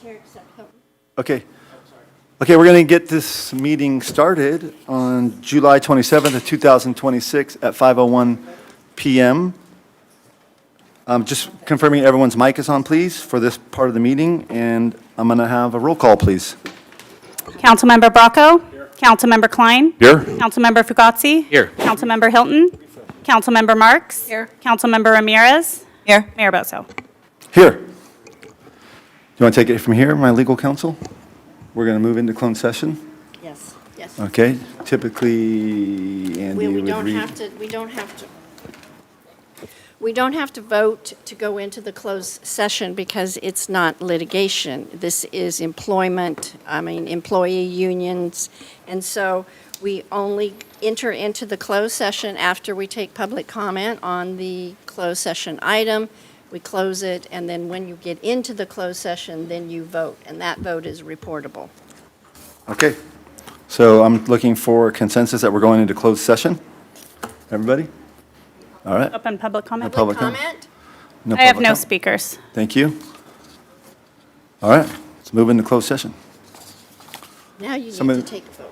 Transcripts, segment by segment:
Chair accept Hilton. Okay. Okay, we're going to get this meeting started on July 27th of 2026 at 5:01 PM. Just confirming everyone's mic is on, please, for this part of the meeting, and I'm going to have a roll call, please. Councilmember Bracco. Here. Councilmember Klein. Here. Councilmember Fugazi. Here. Councilmember Hilton. Councilmember Marks. Here. Councilmember Ramirez. Here. Mayor Bozo. Here. Do you want to take it from here, my legal counsel? We're going to move into closed session. Yes, yes. Okay, typically, Andy We would don't read. We don't have to vote to go into the closed session because it's not litigation. This is employee unions. And so we only enter into the closed session after we take public comment on the closed session item. We close it, and then when you get into the closed session, then you vote, and that vote is reportable. Okay, so I'm looking for consensus that we're going into closed session. Everybody? All right. Open public comment. No public comment? Comment? No I have public no comment? speakers. Thank you. All right, let's move into closed session. Now you need Somebody- to take a vote.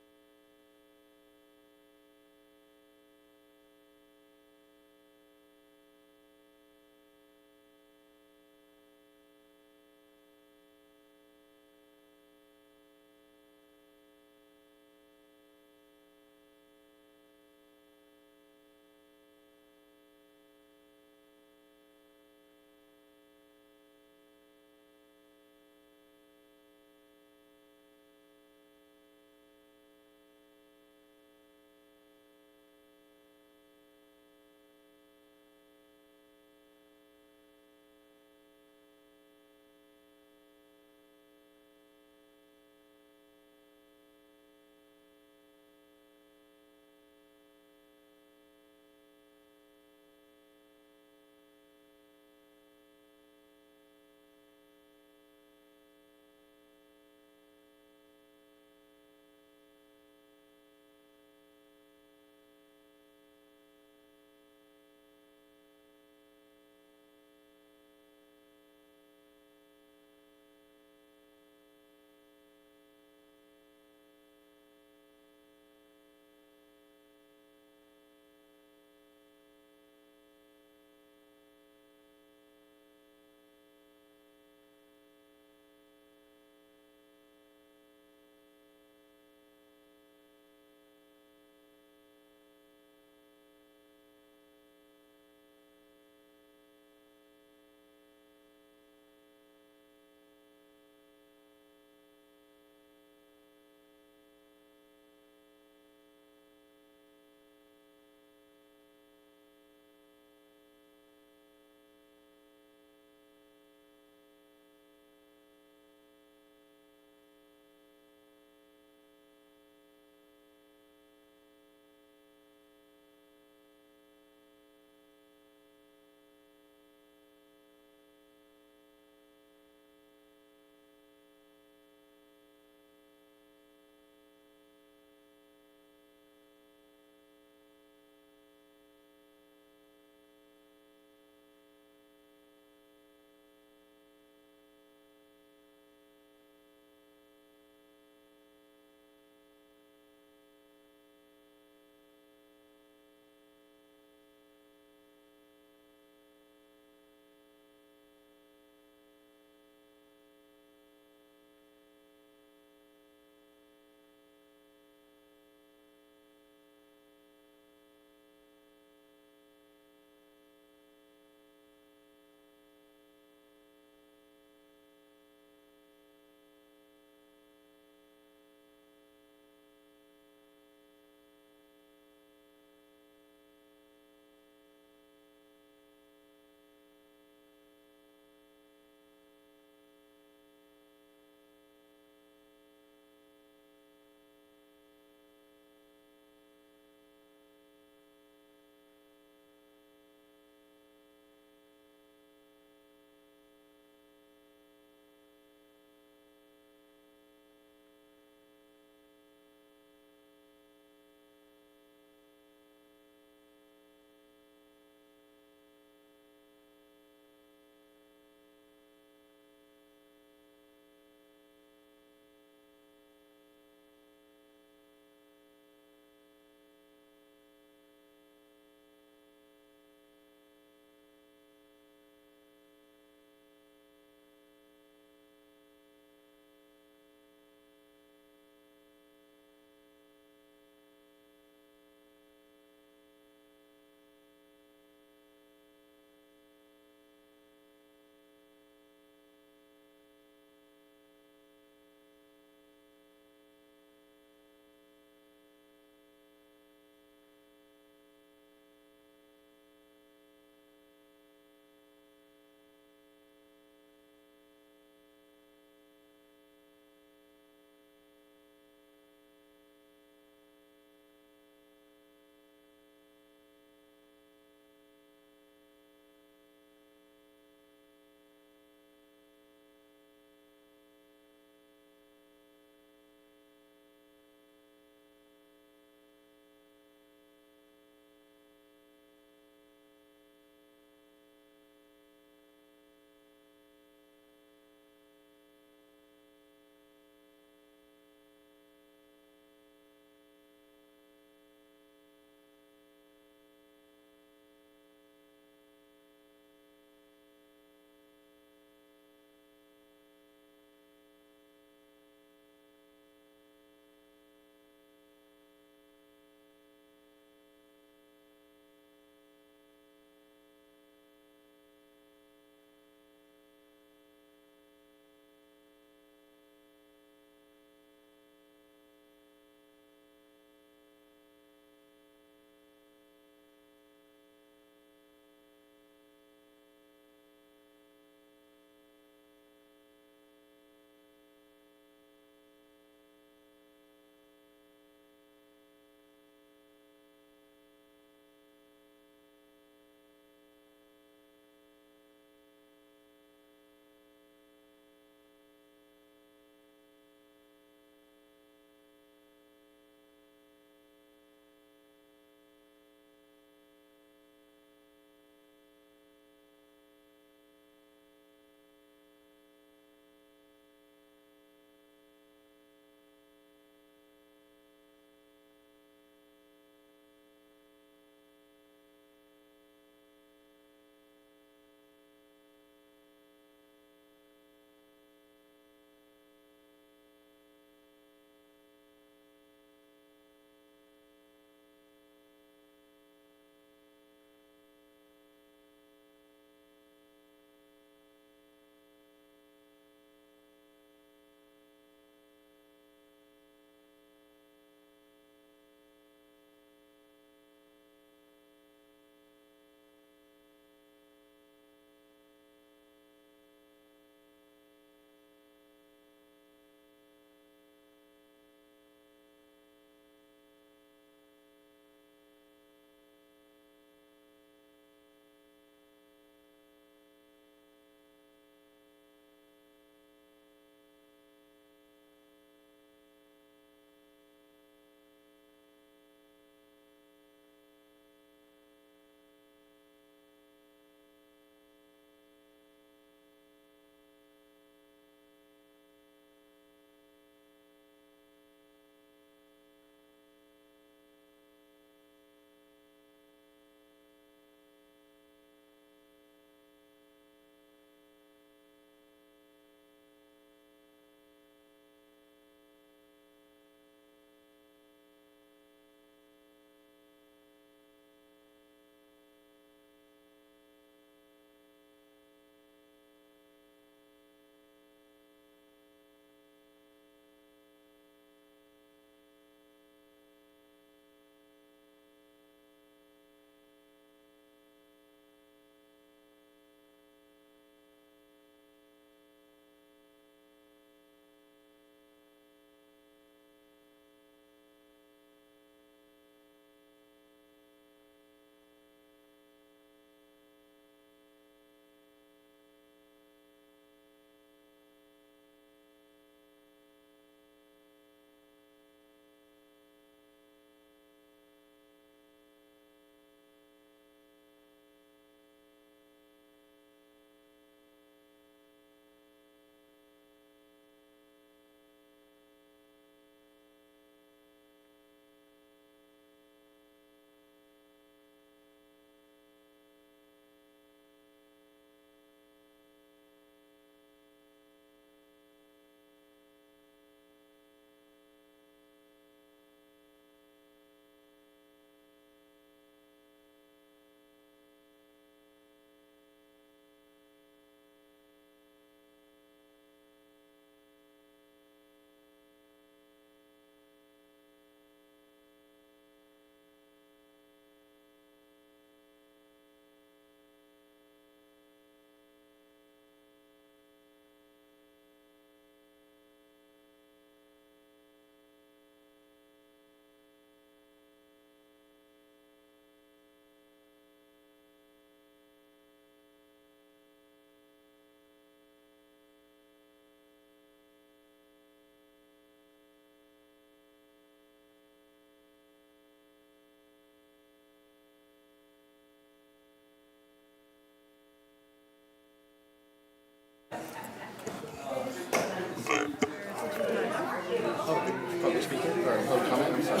Public speaker or public comment, I'm sorry.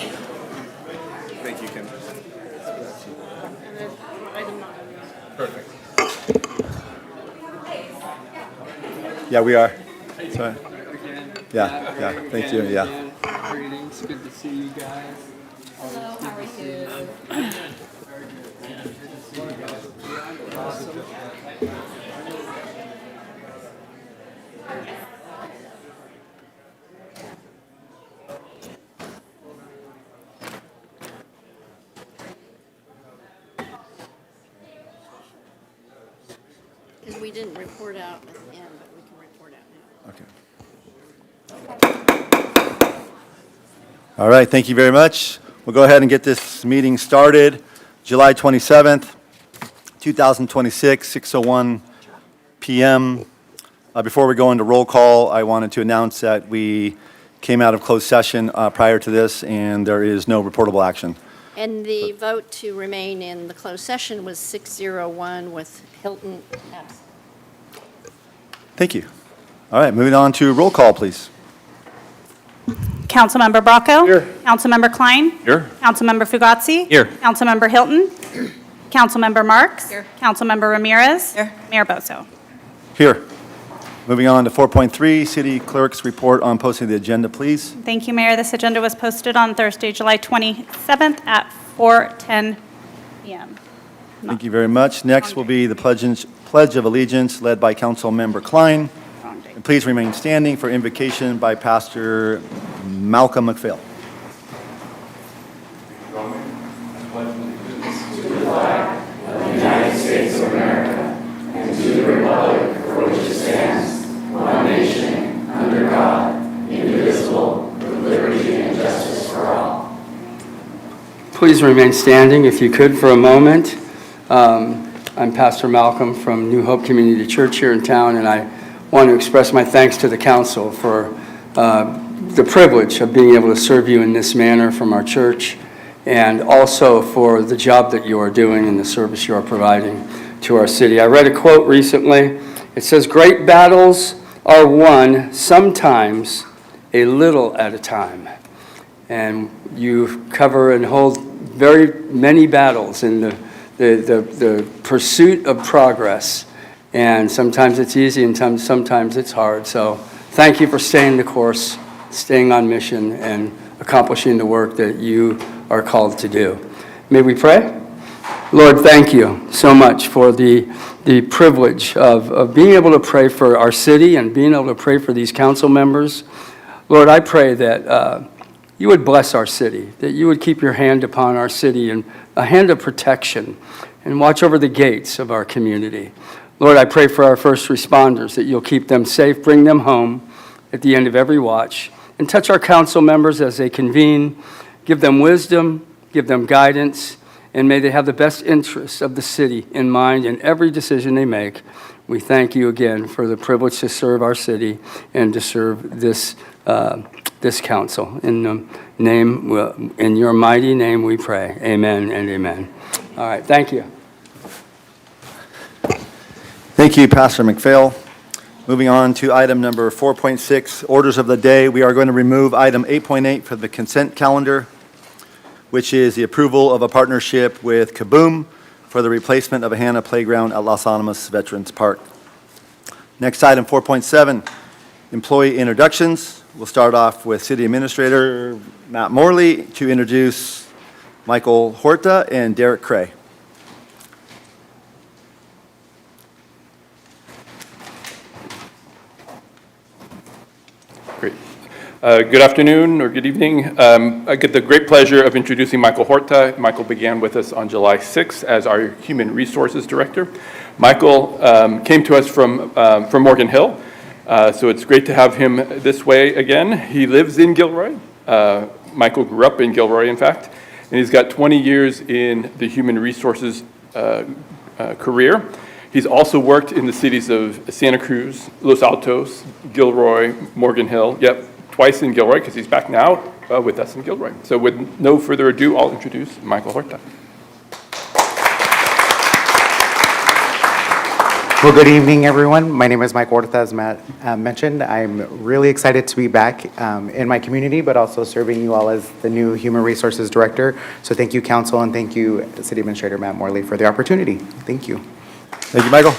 Thank you, Kim. Perfect. Yeah, we are. Again. Yeah, thank you, yeah. Again, greetings, good to see you guys. Hello, how are you? Very good. Yeah, good to see you guys. Awesome. Because we didn't report out at the end, but we can report out now. Okay. All right, thank you very much. We'll go ahead and get this meeting started. July 27th, 2026, 6:01 PM. Before we go into roll call, I wanted to announce that we came out of closed session prior to this, and there is no reportable action. And the vote to remain in the closed session was 601 with Hilton absent. Thank you. All right, moving on to roll call, please. Councilmember Bracco? Here. Councilmember Klein? Here. Councilmember Fugazi? Here. Councilmember Hilton? Councilmember Marks? Here. Councilmember Ramirez? Here. Mayor Bozo? Here. Moving on to 4.3, City Clerk's report on posting the agenda, please. Thank you, Mayor. This agenda was posted on Thursday, July 27th at 4:10 PM. Thank you very much. Next will be the Pledge of Allegiance led by Councilmember Klein. Wrong date. And please remain standing for invocation by Pastor Malcolm McPhail. Please remain standing if you could for a moment. I'm Pastor Malcolm from New Hope Community Church here in town, and I want to express my thanks to the council for the privilege of being able to serve you in this manner from our church, and also for the job that you are doing and the service you are providing to our city. I read a quote recently. It says, "Great battles are won sometimes a little at a time." And you cover and hold very many battles in the pursuit of progress. And sometimes it's easy and sometimes it's hard. So thank you for staying the course, staying on mission, and accomplishing the work that you are called to do. May we pray? Lord, thank you so much for the privilege of being able to pray for our city and being able to pray for these council members. Lord, I pray that you would bless our city, that you would keep your hand upon our city and a hand of protection and watch over the gates of our community. Lord, I pray for our first responders, that you'll keep them safe, bring them home at the end of every watch, and touch our council members as they convene. Give them wisdom, give them guidance, and may they have the best interests of the city in mind in every decision they make. We thank you again for the privilege to serve our city and to serve this council. In your mighty name we pray. Amen and amen. All right, thank you. Thank you, Pastor McPhail. Moving on to item number 4.6, orders of the day. We are going to remove item 8.8 from the consent calendar, which is the approval of a partnership with Kaboom for the replacement of a Hannah playground at Los Alamos Veterans Park. Next item, 4.7, employee introductions. We'll start off with City Administrator Matt Morley to introduce Michael Horta and Derek Cray. Great. Good afternoon or good evening. I get the great pleasure of introducing Michael Horta. Michael began with us on July 6th as our Human Resources Director. Michael came to us from Morgan Hill, so it's great to have him this way again. He lives in Gilroy. Michael grew up in Gilroy, in fact, and he's got 20 years in the human resources career. He's also worked in the cities of Santa Cruz, Los Altos, Gilroy, Morgan Hill. Yep, twice in Gilroy, because he's back now with us in Gilroy. So with no further ado, I'll introduce Michael Horta. Well, good evening, everyone. My name is Mike Orta, as Matt mentioned. I'm really excited to be back in my community, but also serving you all as the new Human Resources Director. So thank you, Council, and thank you, City Administrator Matt Morley, for the opportunity. Thank you. Thank you, Michael.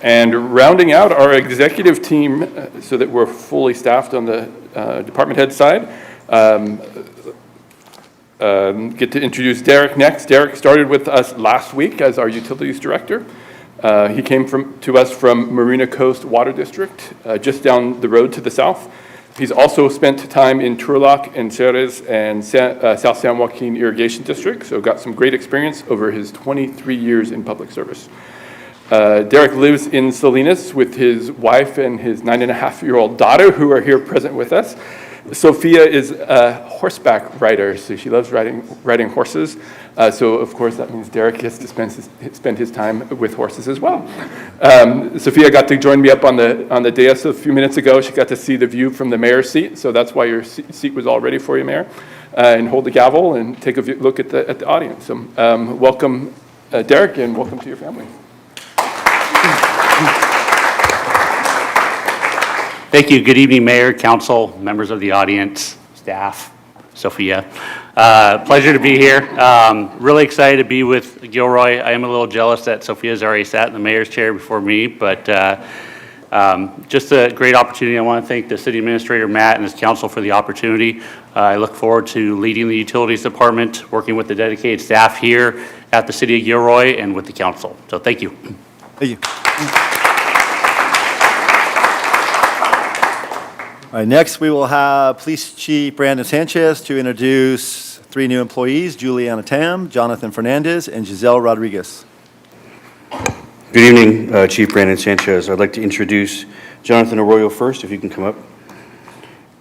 And rounding out our executive team so that we're fully staffed on the department head side, get to introduce Derek next. Derek started with us last week as our utilities director. He came to us from Marina Coast Water District, just down the road to the south. He's also spent time in Turlock and Ceres and South San Joaquin Irrigation District, so got some great experience over his 23 years in public service. Derek lives in Salinas with his wife and his 9.5-year-old daughter, who are here present with us. Sophia is a horseback rider, so she loves riding horses. So of course that means Derek gets to spend his time with horses as well. Sophia got to join me up on the dais a few minutes ago. She got to see the view from the mayor's seat, so that's why your seat was all ready for you, Mayor. And hold the gavel and take a look at the audience. So welcome, Derek, and welcome to your family. Thank you. Good evening, Mayor, Council, members of the audience, staff, Sophia. Pleasure to be here. Really excited to be with Gilroy. I am a little jealous that Sophia's already sat in the mayor's chair before me, but just a great opportunity. I want to thank the City Administrator, Matt, and his council for the opportunity. I look forward to leading the Utilities Department, working with the dedicated staff here at the City of Gilroy and with the council. So thank you. Thank you. All right, next we will have Police Chief Brandon Sanchez to introduce 3 new employees, Juliana Tam, Jonathan Fernandez, and Giselle Rodriguez. Good evening, Chief Brandon Sanchez. I'd like to introduce Jonathan Arroyo first, if you can come up.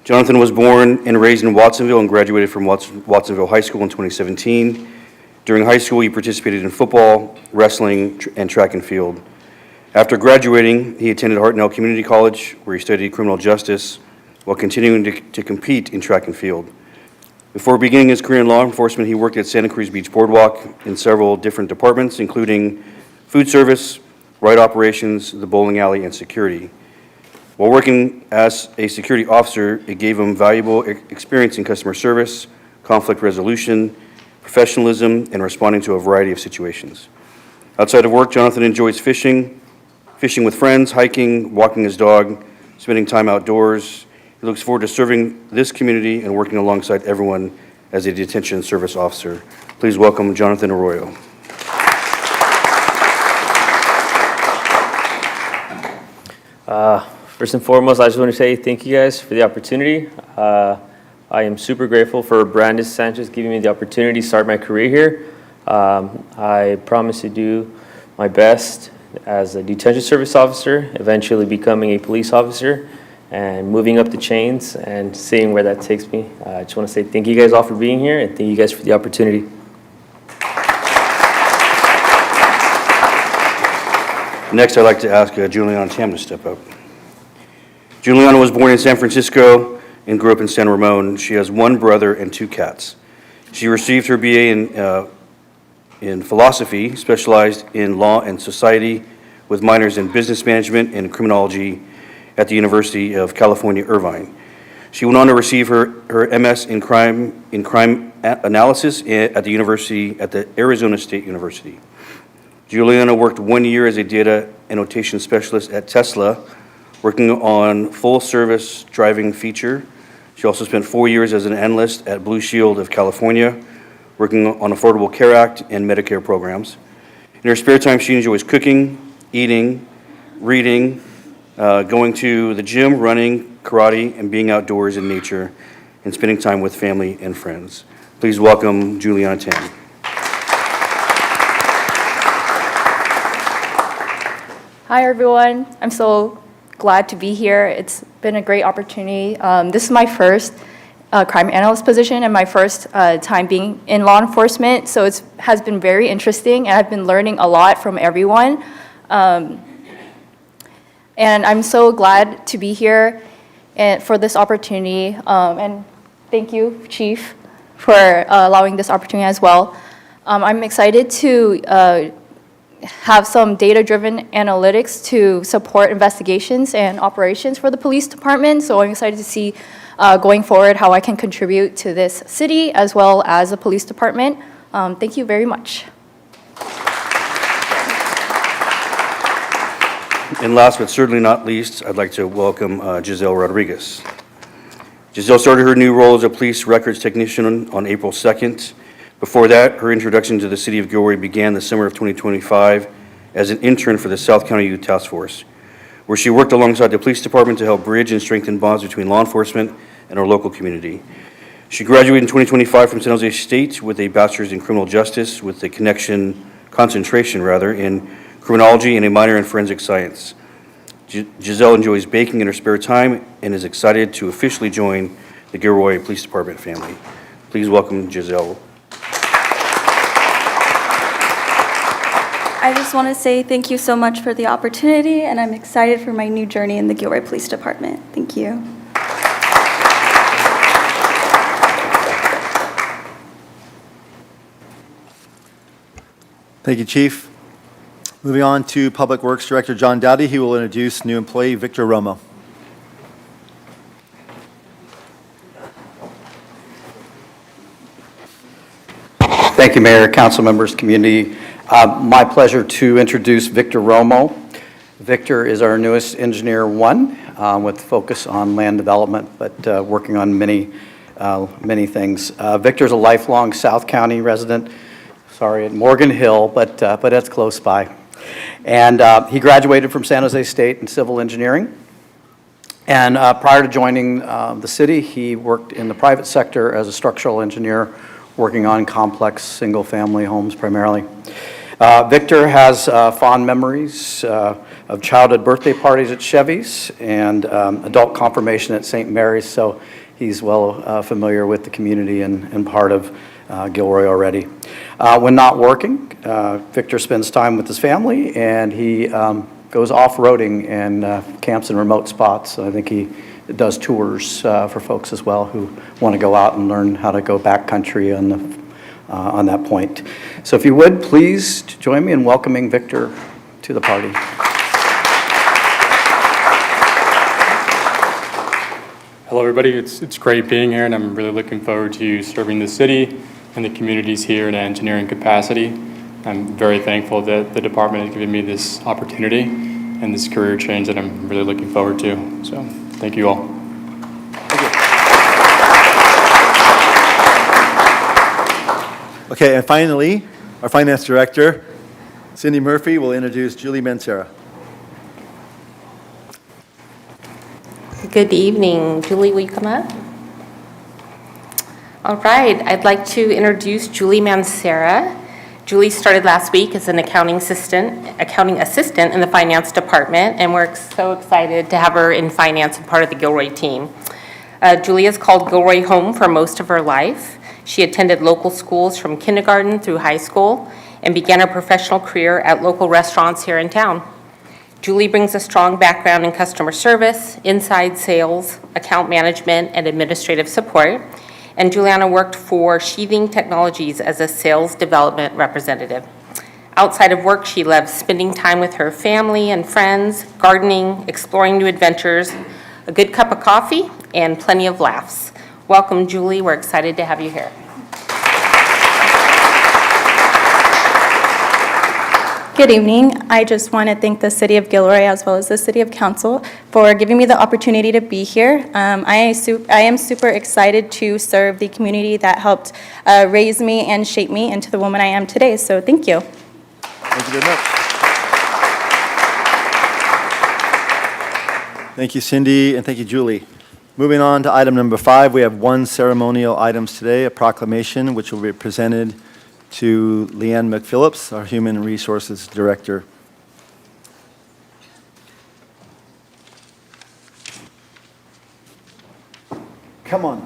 Jonathan was born and raised in Watsonville and graduated from Watsonville High School in 2017. During high school, he participated in football, wrestling, and track and field. After graduating, he attended Hartnell Community College, where he studied criminal justice, while continuing to compete in track and field. Before beginning his career in law enforcement, he worked at Santa Cruz Beach Boardwalk in several different departments, including food service, ride operations, the bowling alley, and security. While working as a security officer, it gave him valuable experience in customer service, conflict resolution, professionalism, and responding to a variety of situations. Outside of work, Jonathan enjoys fishing with friends, hiking, walking his dog, spending time outdoors. He looks forward to serving this community and working alongside everyone as a detention service officer. Please welcome Jonathan Arroyo. First and foremost, I just want to say thank you guys for the opportunity. I am super grateful for Brandon Sanchez giving me the opportunity to start my career here. I promise to do my best as a detention service officer, eventually becoming a police officer, and moving up the chains and seeing where that takes me. I just want to say thank you guys all for being here, and thank you guys for the opportunity. Next, I'd like to ask Juliana Tam to step up. Juliana was born in San Francisco and grew up in San Ramon. She has 1 brother and 2 cats. She received her BA in philosophy, specialized in law and society, with minors in business management and criminology at the University of California, Irvine. She went on to receive her MS in crime analysis at the Arizona State University. Juliana worked 1 year as a data annotation specialist at Tesla, working on full-service driving feature. She also spent 4 years as an analyst at Blue Shield of California, working on Affordable Care Act and Medicare programs. In her spare time, she enjoys cooking, eating, reading, going to the gym, running, karate, and being outdoors in nature, and spending time with family and friends. Please welcome Juliana Tam. Hi, everyone. I'm so glad to be here. It's been a great opportunity. This is my first crime analyst position and my first time being in law enforcement, so it has been very interesting, and I've been learning a lot from everyone. And I'm so glad to be here and for this opportunity. And thank you, Chief, for allowing this opportunity as well. I'm excited to have some data-driven analytics to support investigations and operations for the police department. So I'm excited to see going forward how I can contribute to this city as well as the police department. Thank you very much. And last but certainly not least, I'd like to welcome Giselle Rodriguez. Giselle started her new role as a police records technician on April 2nd. Before that, her introduction to the city of Gilroy began the summer of 2025 as an intern for the South County Youth Task Force, where she worked alongside the police department to help bridge and strengthen bonds between law enforcement and our local community. She graduated in 2025 from San Jose State with a bachelor's in criminal justice with a concentration in criminology and a minor in forensic science. Giselle enjoys baking in her spare time and is excited to officially join the Gilroy Police Department family. Please welcome Giselle. I just want to say thank you so much for the opportunity, and I'm excited for my new journey in the Gilroy Police Department. Thank you. Thank you, Chief. Moving on to Public Works Director John Dowdy. He will introduce new employee Victor Romo. Thank you, Mayor, council members, community. My pleasure to introduce Victor Romo. Victor is our newest Engineer 1 with focus on land development, but working on many things. Victor is a lifelong South County resident, at Morgan Hill, but that's close by. And he graduated from San Jose State in civil engineering. And prior to joining the city, he worked in the private sector as a structural engineer, working on complex single-family homes primarily. Victor has fond memories of childhood birthday parties at Chevy's and adult confirmation at St. Mary's, so he's well familiar with the community and part of Gilroy already. When not working, Victor spends time with his family, and he goes off-roading and camps in remote spots. I think he does tours for folks as well who want to go out and learn how to go backcountry on that point. So if you would, please join me in welcoming Victor to the party. Hello, everybody. It's great being here, and I'm really looking forward to serving the city and the communities here in an engineering capacity. I'm very thankful that the department has given me this opportunity and this career change that I'm really looking forward to. So thank you all. Okay, and finally, our Finance Director, Cindy Murphy, will introduce Julie Mancera. Good evening. Julie, will you come up? All right, I'd like to introduce Julie Mancera. Julie started last week as an accounting assistant in the finance department, and we're so excited to have her in finance and part of the Gilroy team. Julie has called Gilroy home for most of her life. She attended local schools from kindergarten through high school and began her professional career at local restaurants here in town. Julie brings a strong background in customer service, inside sales, account management, and administrative support. And Juliana worked for Sheathing Technologies as a sales development representative. Outside of work, she loves spending time with her family and friends, gardening, exploring new adventures, a good cup of coffee, and plenty of laughs. Welcome, Julie. We're excited to have you here. Good evening. I just want to thank the City of Gilroy as well as the City of Council for giving me the opportunity to be here. I am super excited to serve the community that helped raise me and shape me into the woman I am today. So thank you. Thank you very much. Thank you, Cindy, and thank you, Julie. Moving on to item number 5, we have one ceremonial items today, a proclamation which will be presented to Leanne McPhillips, our Human Resources Director. Come on.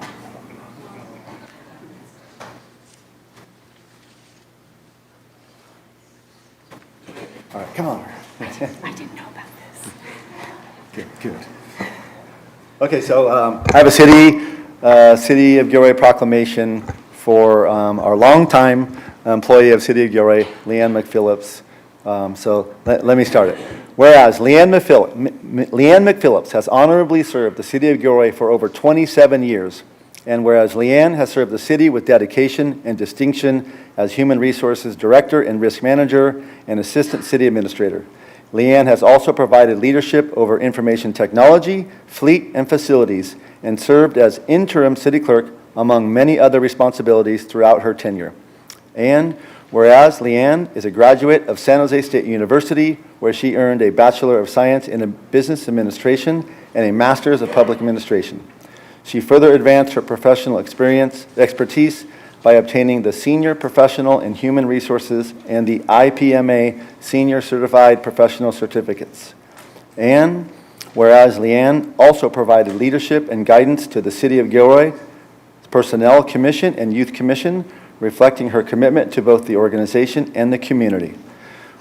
All right, come on. I didn't know about this. Good. Okay, so I have a City of Gilroy proclamation for our longtime an employee of City of Gilroy, Leanne McPhillips. So let me start it. Whereas Leanne McPhillips has honorably served the City of Gilroy for over 27 years, and whereas Leanne has served the city with dedication and distinction as Human Resources Director and Risk Manager and Assistant City Administrator. Leanne has also provided leadership over information technology, fleet, and facilities, and served as interim city clerk among many other responsibilities throughout her tenure. And whereas Leanne is a graduate of San Jose State University, where she earned a Bachelor of Science in Business Administration and a Master's of Public Administration. She further advanced her professional expertise by obtaining the Senior Professional in Human Resources and the IPMA Senior Certified Professional Certificates. And whereas Leanne also provided leadership and guidance to the City of Gilroy Personnel Commission and Youth Commission, reflecting her commitment to both the organization and the community.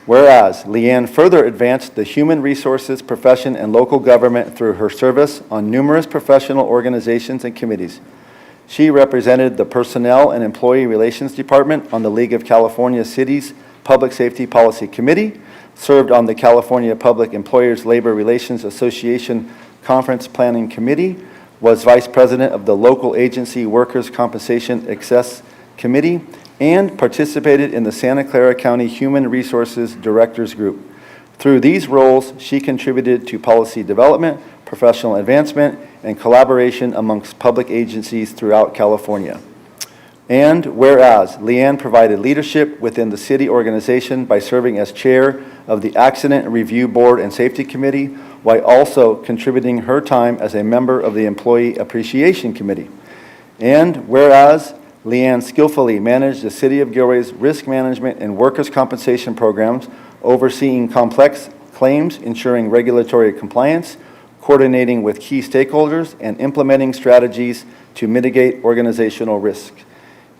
Whereas Leanne further advanced the human resources profession and local government through her service on numerous professional organizations and committees. She represented the Personnel and Employee Relations Department on the League of California Cities Public Safety Policy Committee, served on the California Public Employers Labor Relations Association Conference Planning Committee, was Vice President of the Local Agency Workers' Compensation Excess Committee, and participated in the Santa Clara County Human Resources Directors Group. Through these roles, she contributed to policy development, professional advancement, and collaboration amongst public agencies throughout California. And whereas Leanne provided leadership within the city organization by serving as chair of the Accident Review Board and Safety Committee, while also contributing her time as a member of the Employee Appreciation Committee. And whereas Leanne skillfully managed the City of Gilroy's risk management and workers' compensation programs, overseeing complex claims, ensuring regulatory compliance, coordinating with key stakeholders, and implementing strategies to mitigate organizational risk.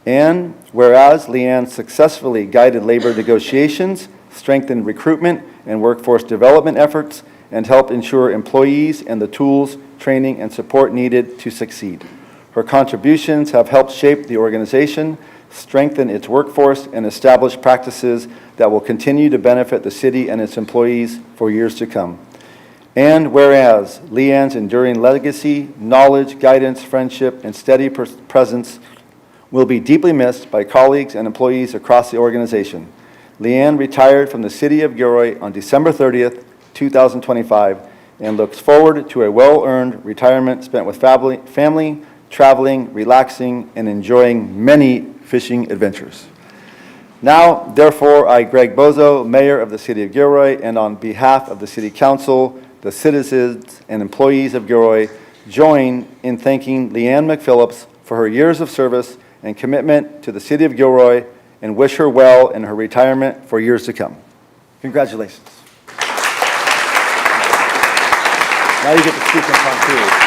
And whereas Leanne successfully guided labor negotiations, strengthened recruitment and workforce development efforts, and helped ensure employees and the tools, training, and support needed to succeed. Her contributions have helped shape the organization, strengthen its workforce, and establish practices that will continue to benefit the city and its employees for years to come. And whereas Leanne's enduring legacy, knowledge, guidance, friendship, and steady presence will be deeply missed by colleagues and employees across the organization. Leanne retired from the City of Gilroy on December 30th, 2025, and looks forward to a well-earned retirement spent with family, traveling, relaxing, and enjoying many fishing adventures. Now, therefore, I, Greg Bozo, Mayor of the City of Gilroy, and on behalf of the City Council, the citizens, and employees of Gilroy, join in thanking Leanne McPhillips for her years of service and commitment to the City of Gilroy, and wish her well in her retirement for years to come. Congratulations. Now you get to speak in Pontoon.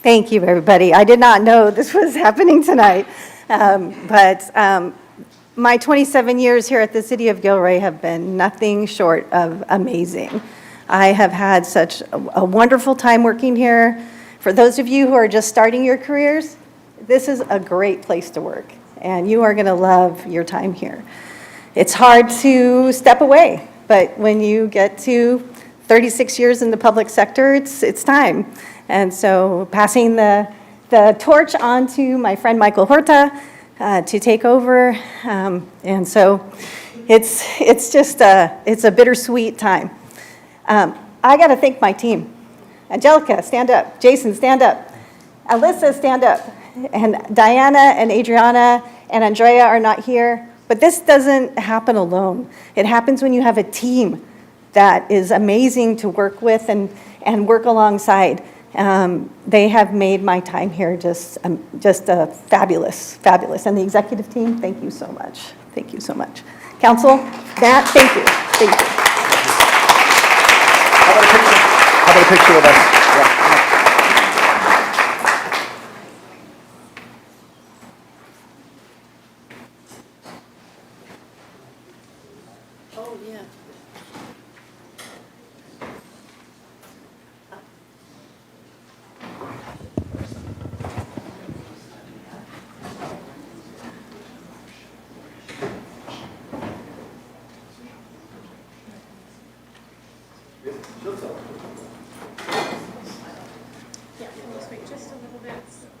Thank you, everybody. I did not know this was happening tonight, but my 27 years here at the City of Gilroy have been nothing short of amazing. I have had such a wonderful time working here. For those of you who are just starting your careers, this is a great place to work, and you are going to love your time here. It's hard to step away, but when you get to 36 years in the public sector, it's time. And so passing the torch on to my friend Michael Horta to take over. And so it's just it's a bittersweet time. I got to thank my team. Angelica, stand up. Jason, stand up. Alyssa, stand up. And Diana and Adriana and Andrea are not here. But this doesn't happen alone. It happens when you have a team that is amazing to work with and work alongside. They have made my time here just fabulous. And the executive team, thank you so much. Thank you so much. Council, Matt, thank you. Thank you. How about a picture with us? Yeah. Yeah, just wait just a little bit.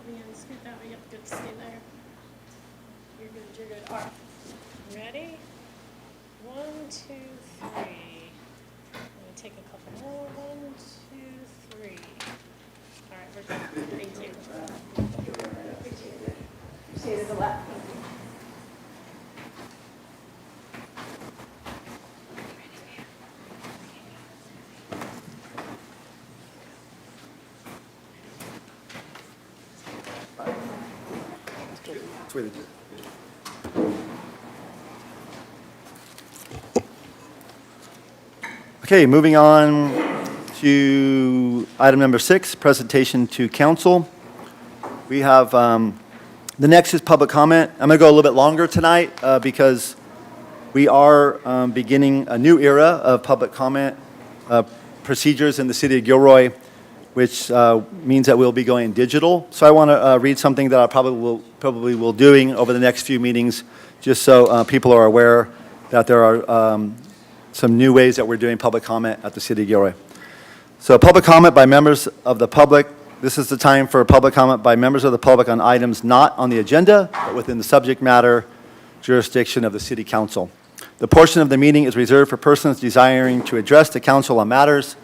Leanne, scoot that way. Yep, good. Stay there. You're good. You're good. All right. Ready? 1, 2, 3. I'm gonna take a couple more. 1, 2, 3. All right, we're good. Thank you. Stay to the left. That's the way to do it. Okay, moving on to item number 6, presentation to council. We have, the next is public comment. I'm going to go a little bit longer tonight because we are beginning a new era of public comment procedures in the city of Gilroy, which means that we'll be going digital. So I want to read something that I probably will doing over the next few meetings, just so people are aware that there are some new ways that we're doing public comment at the city of Gilroy. So public comment by members of the public. This is the time for public comment by members of the public on items not on the agenda, but within the subject matter jurisdiction of the city council. The portion of the meeting is reserved for persons desiring to address the council on matters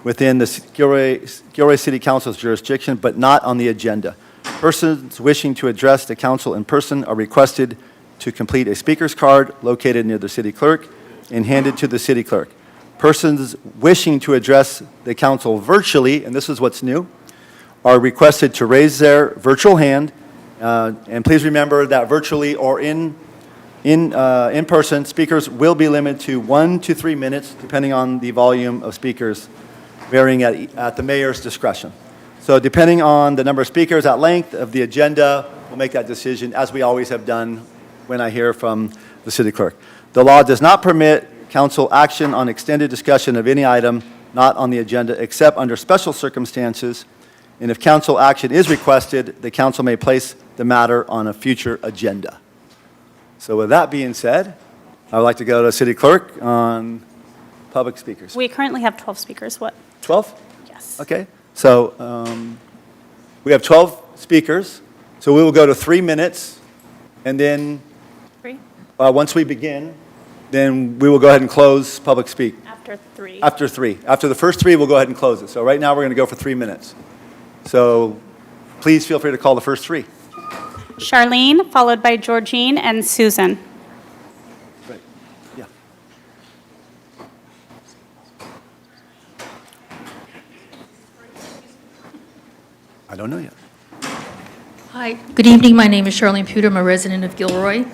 within the Gilroy City Council's jurisdiction, but not on the agenda. Persons wishing to address the council in person are requested to complete a speaker's card located near the city clerk and handed to the city clerk. Persons wishing to address the council virtually, and this is what's new, are requested to raise their virtual hand. And please remember that virtually or in person, speakers will be limited to 1 to 3 minutes, depending on the volume of speakers, varying at the mayor's discretion. So depending on the number of speakers, at length of the agenda, we'll make that decision, as we always have done when I hear from the city clerk. The law does not permit council action on extended discussion of any item not on the agenda, except under special circumstances. And if council action is requested, the council may place the matter on a future agenda. So with that being said, I would like to go to city clerk on public speakers. We currently have 12 speakers. What? 12? Yes. Okay. So we have 12 speakers. So we will go to 3 minutes. And then 3? Once we begin, then we will go ahead and close public speak. After 3. After 3. After the first 3, we'll go ahead and close it. So right now, we're going to go for 3 minutes. So please feel free to call the first 3. Charlene, followed by Georgine and Susan. Right. Yeah. I don't know yet. Hi, good evening. My name is Charlene Puder. I'm a resident of Gilroy.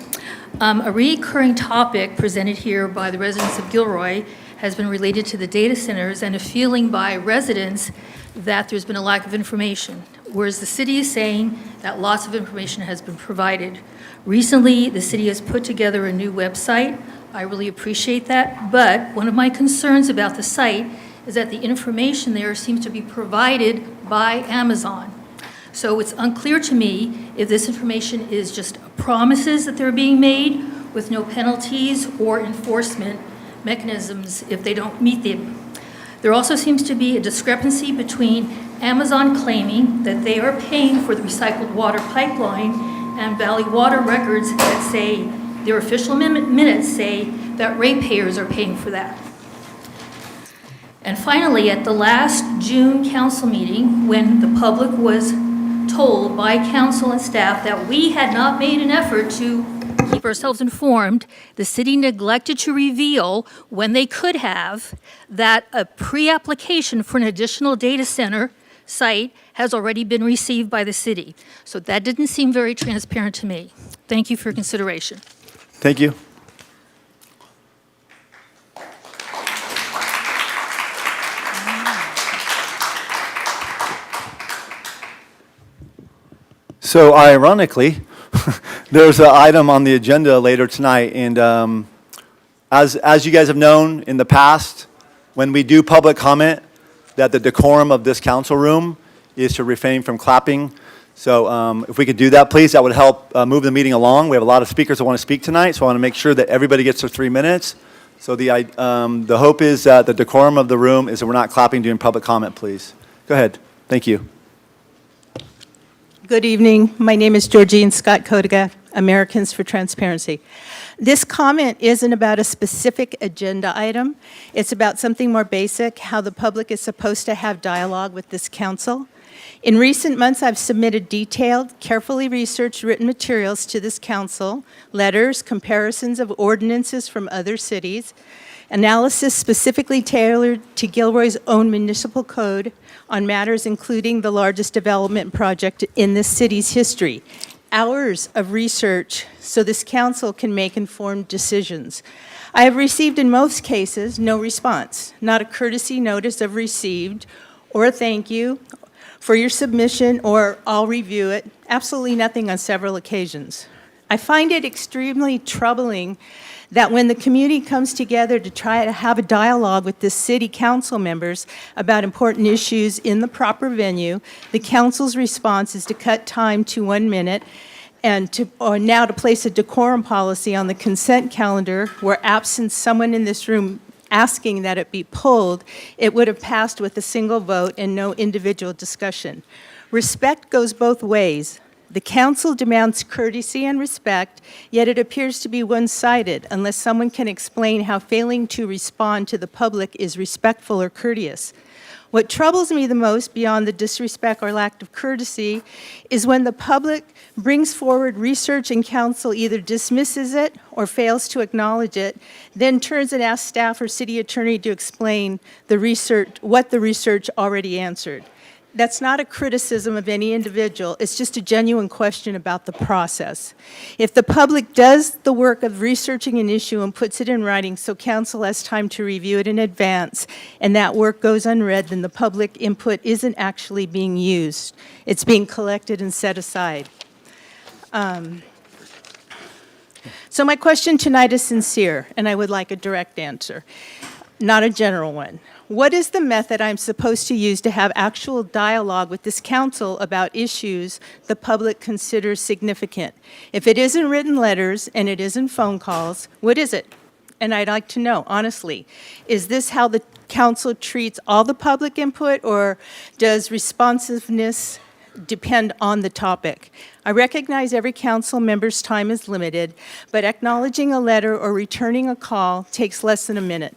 A recurring topic presented here by the residents of Gilroy has been related to the data centers and a feeling by residents that there's been a lack of information, whereas the city is saying that lots of information has been provided. Recently, the city has put together a new website. I really appreciate that, but one of my concerns about the site is that the information there seems to be provided by Amazon. So it's unclear to me if this information is just promises that they're being made with no penalties or enforcement mechanisms if they don't meet them. There also seems to be a discrepancy between Amazon claiming that they are paying for the recycled water pipeline and Valley Water records that say, their official minutes say that ratepayers are paying for that. And finally, at the last June council meeting, when the public was told by council and staff that we had not made an effort to keep ourselves informed, the city neglected to reveal, when they could have, that a pre-application for an additional data center site has already been received by the city. So that didn't seem very transparent to me. Thank you for your consideration. Thank you. So ironically, there's an item on the agenda later tonight, and as you guys have known in the past, when we do public comment, that the decorum of this council room is to refrain from clapping. So if we could do that, please, that would help move the meeting along. We have a lot of speakers that want to speak tonight, so I want to make sure that everybody gets their 3 minutes. So the hope is that the decorum of the room is that we're not clapping during public comment, please. Go ahead. Thank you. Good evening. My name is Georgine Scott Kodiga, Americans for Transparency. This comment isn't about a specific agenda item. It's about something more basic, how the public is supposed to have dialogue with this council. In recent months, I've submitted detailed, carefully researched written materials to this council, letters, comparisons of ordinances from other cities, analysis specifically tailored to Gilroy's own municipal code on matters including the largest development project in this city's history. Hours of research so this council can make informed decisions. I have received in most cases no response, not a courtesy notice of received or a thank you for your submission or I'll review it, absolutely nothing on several occasions. I find it extremely troubling that when the community comes together to try to have a dialogue with the city council members about important issues in the proper venue, the council's response is to cut time to 1 minute and now to place a decorum policy on the consent calendar where absent someone in this room asking that it be pulled, it would have passed with a single vote and no individual discussion. Respect goes both ways. The council demands courtesy and respect, yet it appears to be one-sided unless someone can explain how failing to respond to the public is respectful or courteous. What troubles me the most, beyond the disrespect or lack of courtesy, is when the public brings forward research and council either dismisses it or fails to acknowledge it, then turns and asks staff or city attorney to explain the research, what the research already answered. That's not a criticism of any individual, it's just a genuine question about the process. If the public does the work of researching an issue and puts it in writing so council has time to review it in advance, and that work goes unread, then the public input isn't actually being used. It's being collected and set aside. So my question tonight is sincere, and I would like a direct answer, not a general one. What is the method I'm supposed to use to have actual dialogue with this council about issues the public considers significant? If it isn't written letters and it isn't phone calls, what is it? And I'd like to know, honestly, is this how the council treats all the public input, or does responsiveness depend on the topic? I recognize every council member's time is limited, but acknowledging a letter or returning a call takes less than a minute.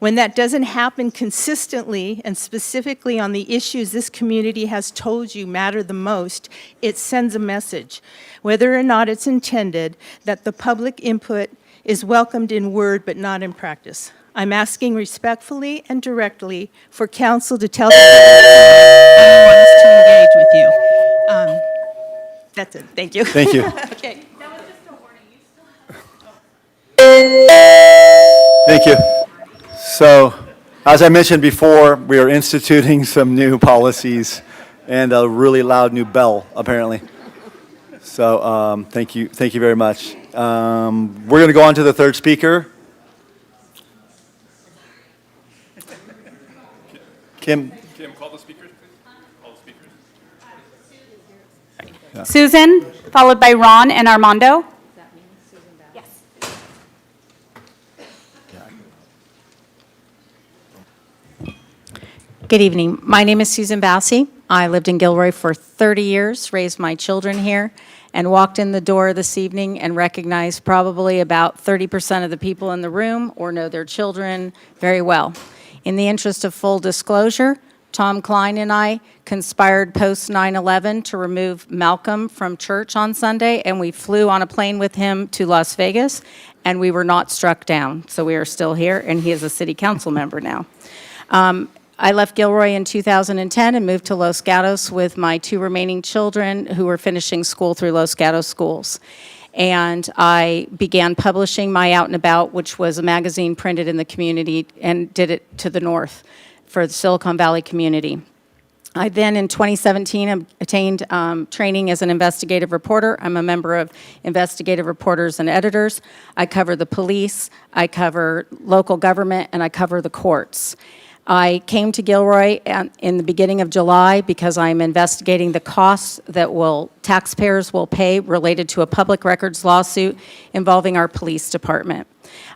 When that doesn't happen consistently and specifically on the issues this community has told you matter the most, it sends a message, whether or not it's intended, that the public input is welcomed in word but not in practice. I'm asking respectfully and directly for council to tell the I want us to engage with you. That's it. Thank you. Thank you. Okay. Thank you. So, as I mentioned before, we are instituting some new policies and a really loud new bell, apparently. So, thank you very much. We're going to go on to the third speaker. Kim, call the speakers, please. Call the speakers. Yeah. Susan, followed by Ron and Armando. Good evening. My name is Susan Bassey. I lived in Gilroy for 30 years, raised my children here, and walked in the door this evening and recognized probably about 30% of the people in the room or know their children very well. In the interest of full disclosure, Tom Klein and I conspired post 9/11 to remove Malcolm from church on Sunday, and we flew on a plane with him to Las Vegas, and we were not struck down. So we are still here, and he is a city council member now. I left Gilroy in 2010 and moved to Los Gatos with my 2 remaining children who were finishing school through Los Gatos schools. And I began publishing my Out and About, which was a magazine printed in the community, and did it to the north for the Silicon Valley community. I then, in 2017, attained training as an investigative reporter. I'm a member of Investigative Reporters and Editors. I cover the police, I cover local government, and I cover the courts. I came to Gilroy in the beginning of July because I'm investigating the costs that taxpayers will pay related to a public records lawsuit involving our police department.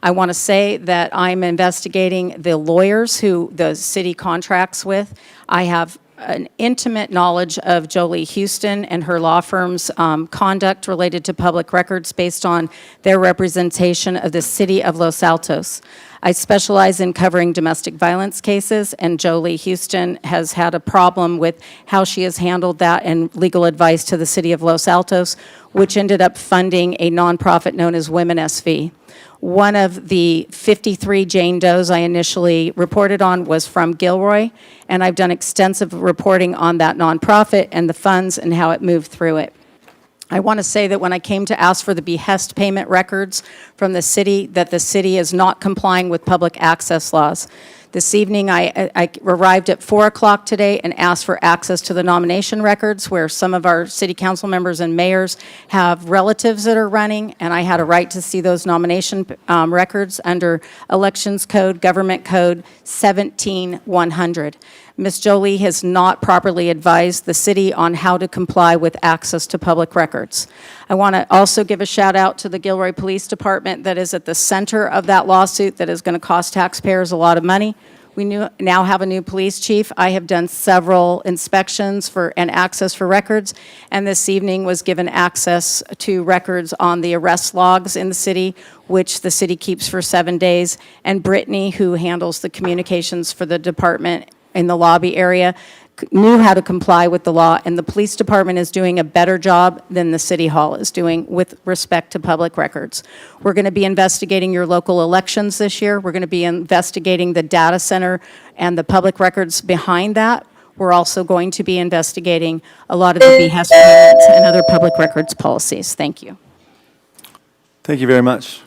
I want to say that I'm investigating the lawyers who the city contracts with. I have an intimate knowledge of Jolie Houston and her law firm's conduct related to public records based on their representation of the city of Los Altos. I specialize in covering domestic violence cases, and Jolie Houston has had a problem with how she has handled that and legal advice to the city of Los Altos, which ended up funding a nonprofit known as Women SV. One of the 53 Jane Does I initially reported on was from Gilroy, and I've done extensive reporting on that nonprofit and the funds and how it moved through it. I want to say that when I came to ask for the behest payment records from the city, that the city is not complying with public access laws. This evening, I arrived at 4 o'clock today and asked for access to the nomination records, where some of our city council members and mayors have relatives that are running, and I had a right to see those nomination records under Elections Code, Government Code 17100. Ms. Jolie has not properly advised the city on how to comply with access to public records. I want to also give a shout out to the Gilroy Police Department that is at the center of that lawsuit that is going to cost taxpayers a lot of money. We now have a new police chief. I have done several inspections and access for records, and this evening was given access to records on the arrest logs in the city, which the city keeps for 7 days. And Brittany, who handles the communications for the department in the lobby area, knew how to comply with the law, and the police department is doing a better job than the city hall is doing with respect to public records. We're going to be investigating your local elections this year. We're going to be investigating the data center and the public records behind that. We're also going to be investigating a lot of the behest payments and other public records policies. Thank you. Thank you very much.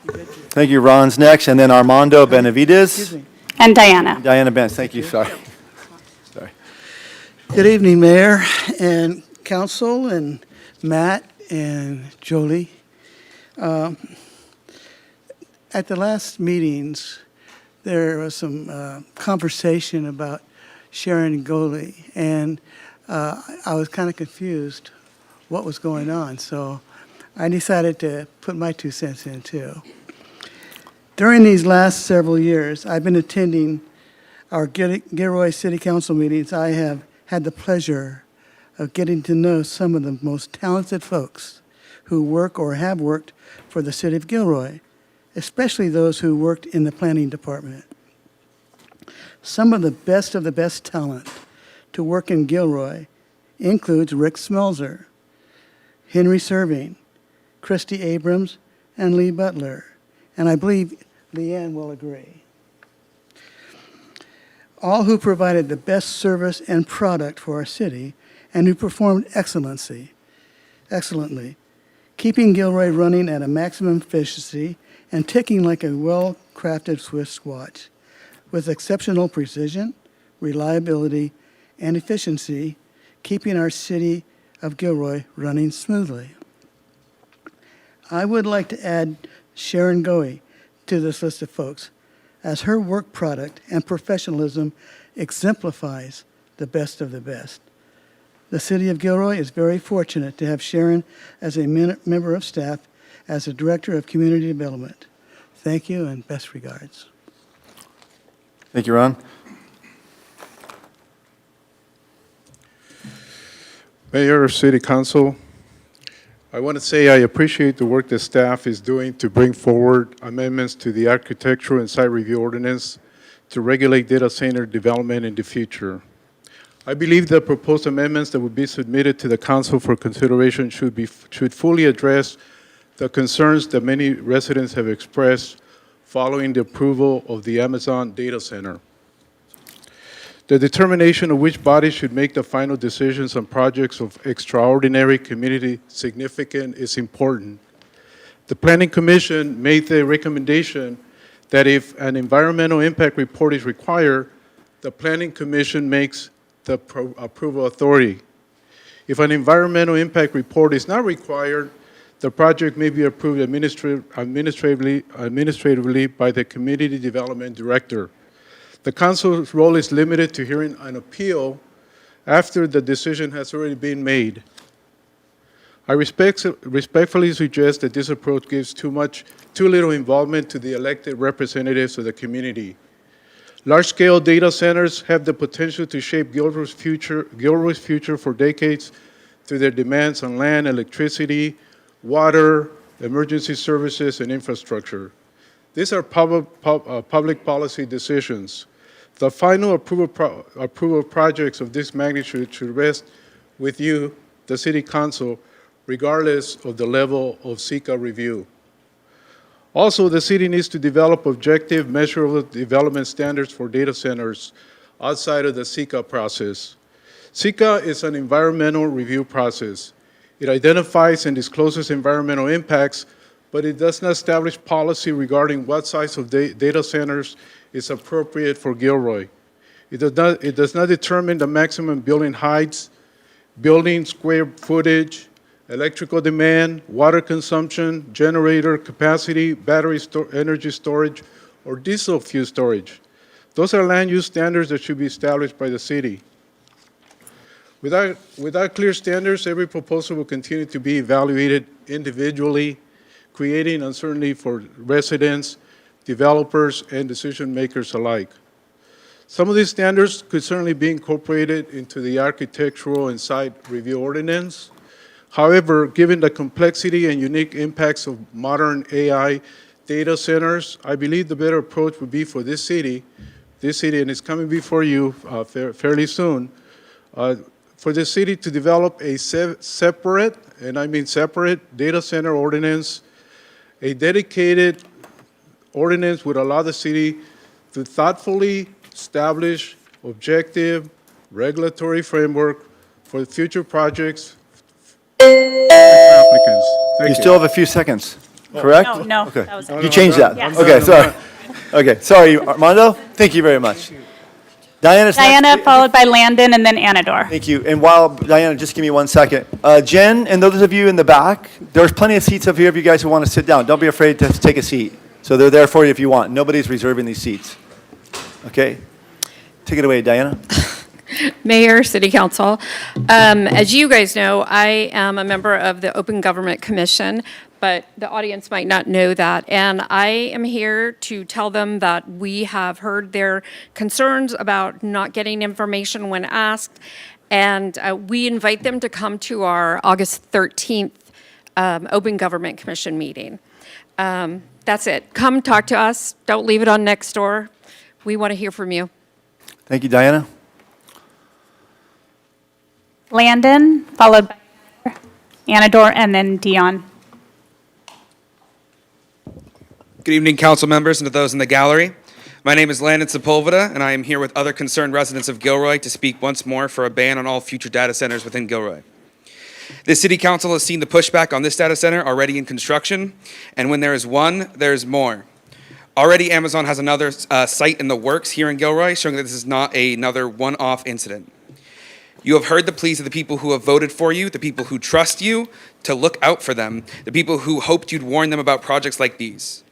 Thank you. Ron's next, and then Armando Benavides. And Diana. Diana Benz, thank you, sorry. Good evening, Mayor and Council and Matt and Jolie. At the last meetings, there was some conversation about Sharon Goley, and I was kind of confused what was going on, so I decided to put my 2 cents in too. During these last several years, I've been attending our Gilroy City Council meetings. I have had the pleasure of getting to know some of the most talented folks who work or have worked for the city of Gilroy, especially those who worked in the planning department. Some of the best talent to work in Gilroy includes Rick Smelzer, Henry Serving, Christy Abrams, and Lee Butler, and I believe Leanne will agree. All who provided the best service and product for our city and who performed excellently, keeping Gilroy running at a maximum efficiency and ticking like a well-crafted Swiss watch with exceptional precision, reliability, and efficiency, keeping our city of Gilroy running smoothly. I would like to add Sharon Goey to this list of folks, as her work product and professionalism exemplifies the best of the best. The City of Gilroy is very fortunate to have Sharon as a member of staff as the Director of Community Development. Thank you and best regards. Thank you, Ron. Mayor, City Council, I want to say I appreciate the work the staff is doing to bring forward amendments to the Architectural and Site Review Ordinance to regulate data center development in the future. I believe the proposed amendments that would be submitted to the Council for consideration should fully address the concerns that many residents have expressed following the approval of the Amazon data center. The determination of which body should make the final decisions on projects of extraordinary community significance is important. The Planning Commission made the recommendation that if an environmental impact report is required, the Planning Commission makes the approval authority. If an environmental impact report is not required, the project may be approved administratively by the Community Development Director. The Council's role is limited to hearing an appeal after the decision has already been made. I respectfully suggest that this approach gives too little involvement to the elected representatives of the community. Large-scale data centers have the potential to shape Gilroy's future for decades through their demands on land, electricity, water, emergency services, and infrastructure. These are public policy decisions. The final approval of projects of this magnitude should rest with you, the City Council, regardless of the level of SECA review. Also, the city needs to develop objective, measurable development standards for data centers outside of the SECA process. SECA is an environmental review process. It identifies and discloses environmental impacts, but it does not establish policy regarding what size of data centers is appropriate for Gilroy. It does not determine the maximum building heights, building square footage, electrical demand, water consumption, generator capacity, battery energy storage, or diesel fuel storage. Those are land use standards that should be established by the city. Without clear standards, every proposal will continue to be evaluated individually, creating uncertainty for residents, developers, and decision makers alike. Some of these standards could certainly be incorporated into the architectural and site review ordinance. However, given the complexity and unique impacts of modern AI data centers, I believe the better approach would be for this city, and it's coming before you fairly soon, for the city to develop a separate, and I mean separate, data center ordinance. A dedicated ordinance would allow the city to thoughtfully establish objective regulatory framework for future projects applicants. Thank You still have a few seconds, correct? No, Okay. that was You it. changed that? Yes. Okay, sorry. Okay, sorry, Armando, thank you very much. Diana's next. Diana, followed by Landon, and then Anador. Thank you. And while, Diana, just give me 1 second. Jen, and those of you in the back, there's plenty of seats up here if you guys want to sit down. Don't be afraid to take a seat. So they're there for you if you want. Nobody's reserving these seats. Okay? Take it away, Diana. Mayor, City Council. As you guys know, I am a member of the Open Government Commission, but the audience might not know that. And I am here to tell them that we have heard their concerns about not getting information when asked, and we invite them to come to our August 13th Open Government Commission meeting. That's it. Come talk to us. Don't leave it on Nextdoor. We want to hear from you. Thank you, Diana. Landon, followed by Anador, and then Dion. Good evening, council members, and to those in the gallery. My name is Landon Sepulveda, and I am here with other concerned residents of Gilroy to speak once more for a ban on all future data centers within Gilroy. The City Council has seen the pushback on this data center already in construction, and when there is one, there is more. Already, Amazon has another site in the works here in Gilroy, showing that this is not another one-off incident. You have heard the pleas of the people who have voted for you, the people who trust you to look out for them, the people who hoped you'd warn them about projects like these.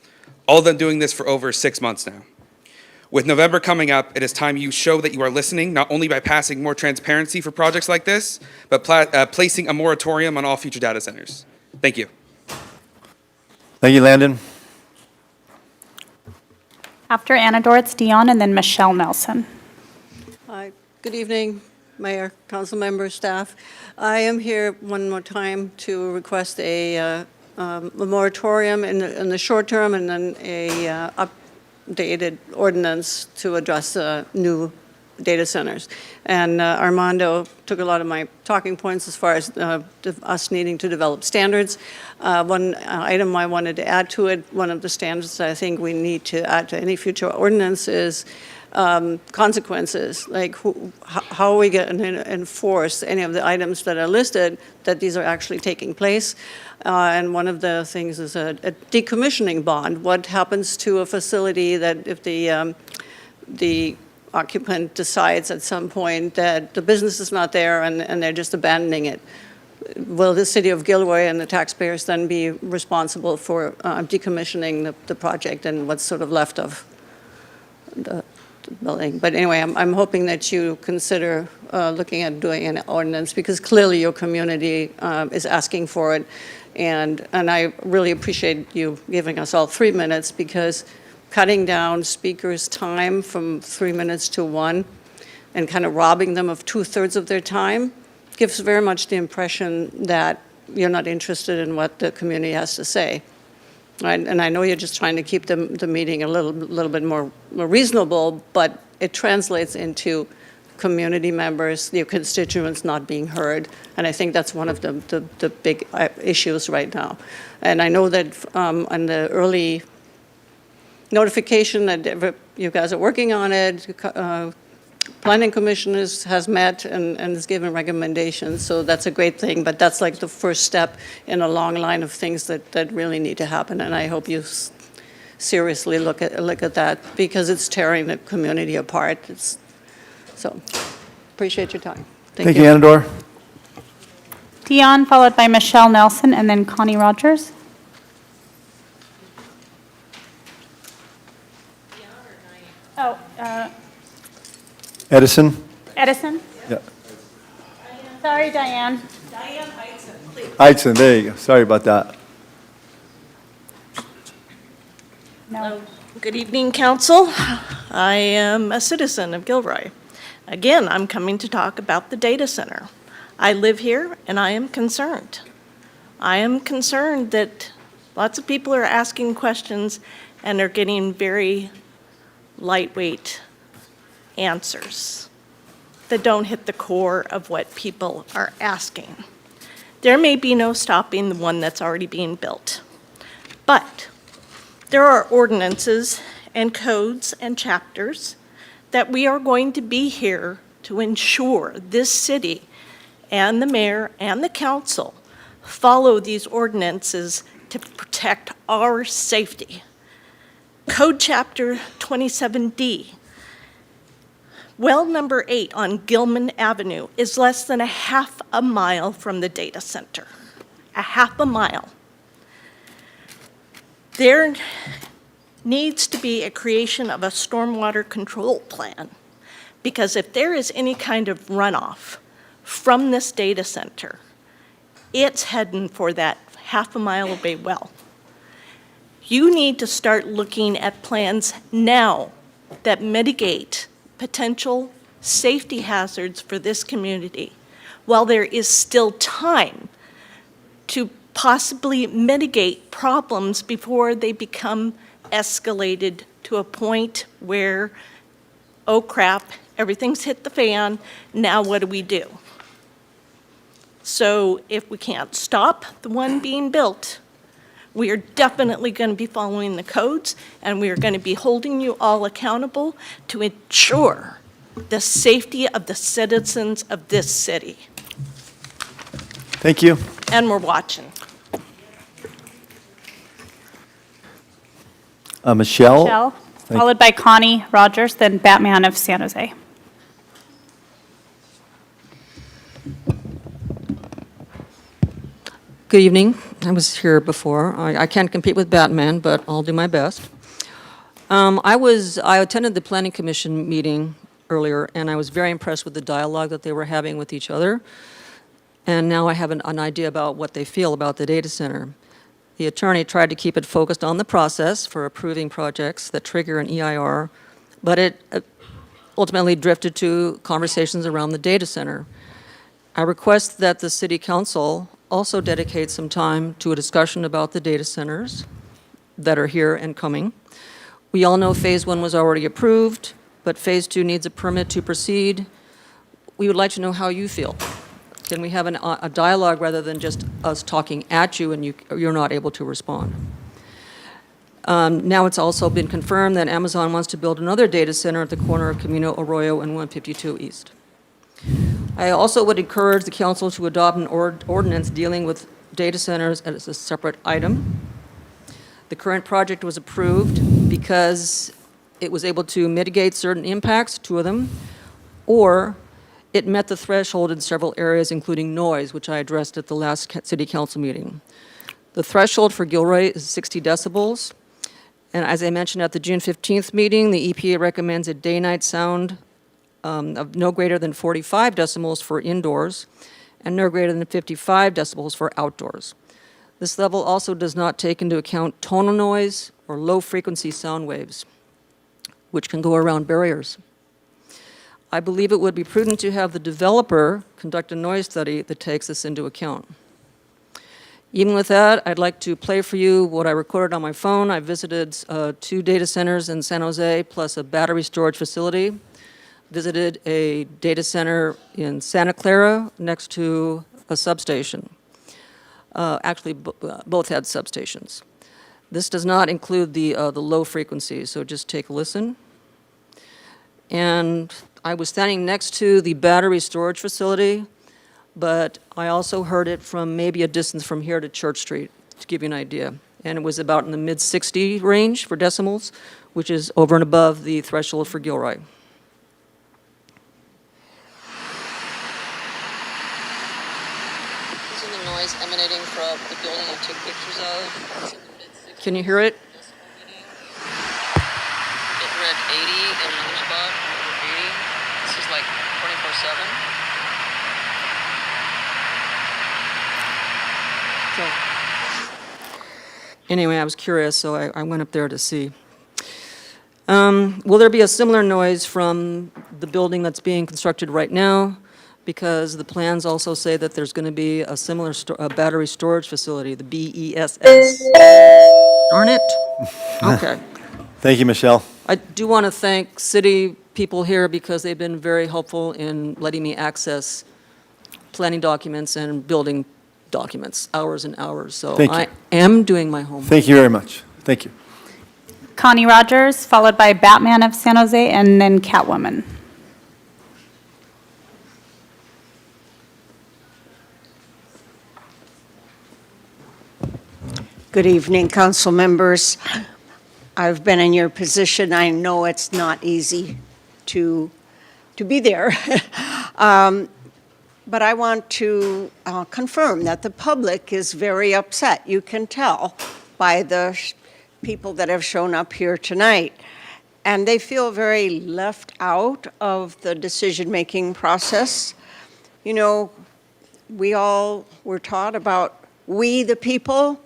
All of them doing this for over 6 months now. With November coming up, it is time you show that you are listening, not only by passing more transparency for projects like this, but placing a moratorium on all future data centers. Thank you. Thank you, Landon. After Anador, it's Dion, and then Michelle Nelson. Hi, good evening, Mayor, council members, staff. I am here one more time to request a moratorium in the short term and then a updated ordinance to address new data centers. And Armando took a lot of my talking points as far as us needing to develop standards. One item I wanted to add to it, one of the standards that I think we need to add to any future ordinance is consequences, like how are we going to enforce any of the items that are listed, that these are actually taking place. And one of the things is a decommissioning bond. What happens to a facility that if the occupant decides at some point that the business is not there and they're just abandoning it? Will the city of Gilroy and the taxpayers then be responsible for decommissioning the project and what's sort of left of building. But anyway, I'm hoping that you consider looking at doing an ordinance, because clearly your community is asking for it. And I really appreciate you giving us all 3 minutes, because cutting down speakers' time from 3 minutes to 1 and kind of robbing them of 2/3 of their time gives very much the impression that you're not interested in what the community has to say. Right? And I know you're just trying to keep the meeting a little bit more reasonable, but it translates into community members, your constituents not being heard. And I think that's one of the big issues right now. And I know that on the early notification that you guys are working on it, Planning Commission has met and has given recommendations, so that's a great thing, but that's like the first step in a long line of things that really need to happen, and I hope you seriously look at that, because it's tearing the community apart. So, appreciate your time. Thank you, Anador. Dion, followed by Michelle Nelson, and then Connie Rogers. Oh, Edison? Edison? Yeah. Sorry, Diane. Eitzen, there you go. Sorry about that. No. Good evening, Council. I am a citizen of Gilroy. Again, I'm coming to talk about the data center. I live here, and I am concerned. I am concerned that lots of people are asking questions and are getting very lightweight answers that don't hit the core of what people are asking. There may be no stopping the one that's already being built, but there are ordinances and codes and chapters that we are going to be here to ensure this city and the mayor and the council follow these ordinances to protect our safety. Code Chapter 27D. Well number 8 on Gilman Avenue is less than a half a mile from the data center. A half a mile. There needs to be a creation of a stormwater control plan, because if there is any kind of runoff from this data center, it's heading for that half a mile away well. You need to start looking at plans now that mitigate potential safety hazards for this community while there is still time to possibly mitigate problems before they become escalated to a point where, oh crap, everything's hit the fan, now what do we do? So if we can't stop the one being built, we are definitely going to be following the codes, and we are going to be holding you all accountable to ensure the safety of the citizens of this city. Thank you. And we're watching. Michelle? Michelle, Thank followed by Connie Rogers, then Batman of San Jose. Good evening. I was here before. I can't compete with Batman, but I'll do my best. I attended the Planning Commission meeting earlier, and I was very impressed with the dialogue that they were having with each other. And now I have an idea about what they feel about the data center. The attorney tried to keep it focused on the process for approving projects that trigger an EIR, but it ultimately drifted to conversations around the data center. I request that the City Council also dedicate some time to a discussion about the data centers that are here and coming. We all know Phase 1 was already approved, but Phase 2 needs a permit to proceed. We would like to know how you feel. Can we have a dialogue rather than just us talking at you and you're not able to respond? Now it's also been confirmed that Amazon wants to build another data center at the corner of Camino Arroyo and 152 East. I also would encourage the council to adopt an ordinance dealing with data centers as a separate item. The current project was approved because it was able to mitigate certain impacts, 2 of them, or it met the threshold in several areas, including noise, which I addressed at the last city council meeting. The threshold for Gilroy is 60 decibels, And as I mentioned at the June 15th meeting, the EPA recommends a day-night sound of no greater than 45 decibels for indoors and no greater than 55 decibels for outdoors. This level also does not take into account tonal noise or low-frequency sound waves, which can go around barriers. I believe it would be prudent to have the developer conduct a noise study that takes this into account. Even with that, I'd like to play for you what I recorded on my phone. I visited 2 data centers in San Jose, plus a battery storage facility. Visited a data center in Santa Clara next to a substation. Actually, both had substations. This does not include the low frequencies, so just take a listen. And I was standing next to the battery storage facility, but I also heard it from maybe a distance from here to Church Street, to give you an idea. And it was about in the mid-60 range for decibels, which is over and above the threshold for Gilroy. This is the noise emanating from the building I took pictures of. Can you hear it? It read 80 in another spot, over 80. This is like 24/7. So, anyway, I was curious, so I went up there to see. Will there be a similar noise from the building that's being constructed right now? Because the plans also say that there's going to be a similar battery storage facility, the BESS. Darn it. Okay. Thank you, Michelle. I do want to thank city people here because they've been very helpful in letting me access planning documents and building documents, hours and hours. So Thank you. I am doing my homework. Thank you very much. Thank you. Connie Rogers, followed by Batman of San Jose, and then Catwoman. Good evening, council members. I've been in your position. I know it's not easy to be there. But I want to confirm that the public is very upset. You can tell by the people that have shown up here tonight. And they feel very left out of the decision-making process. You know, we all were taught about we the people,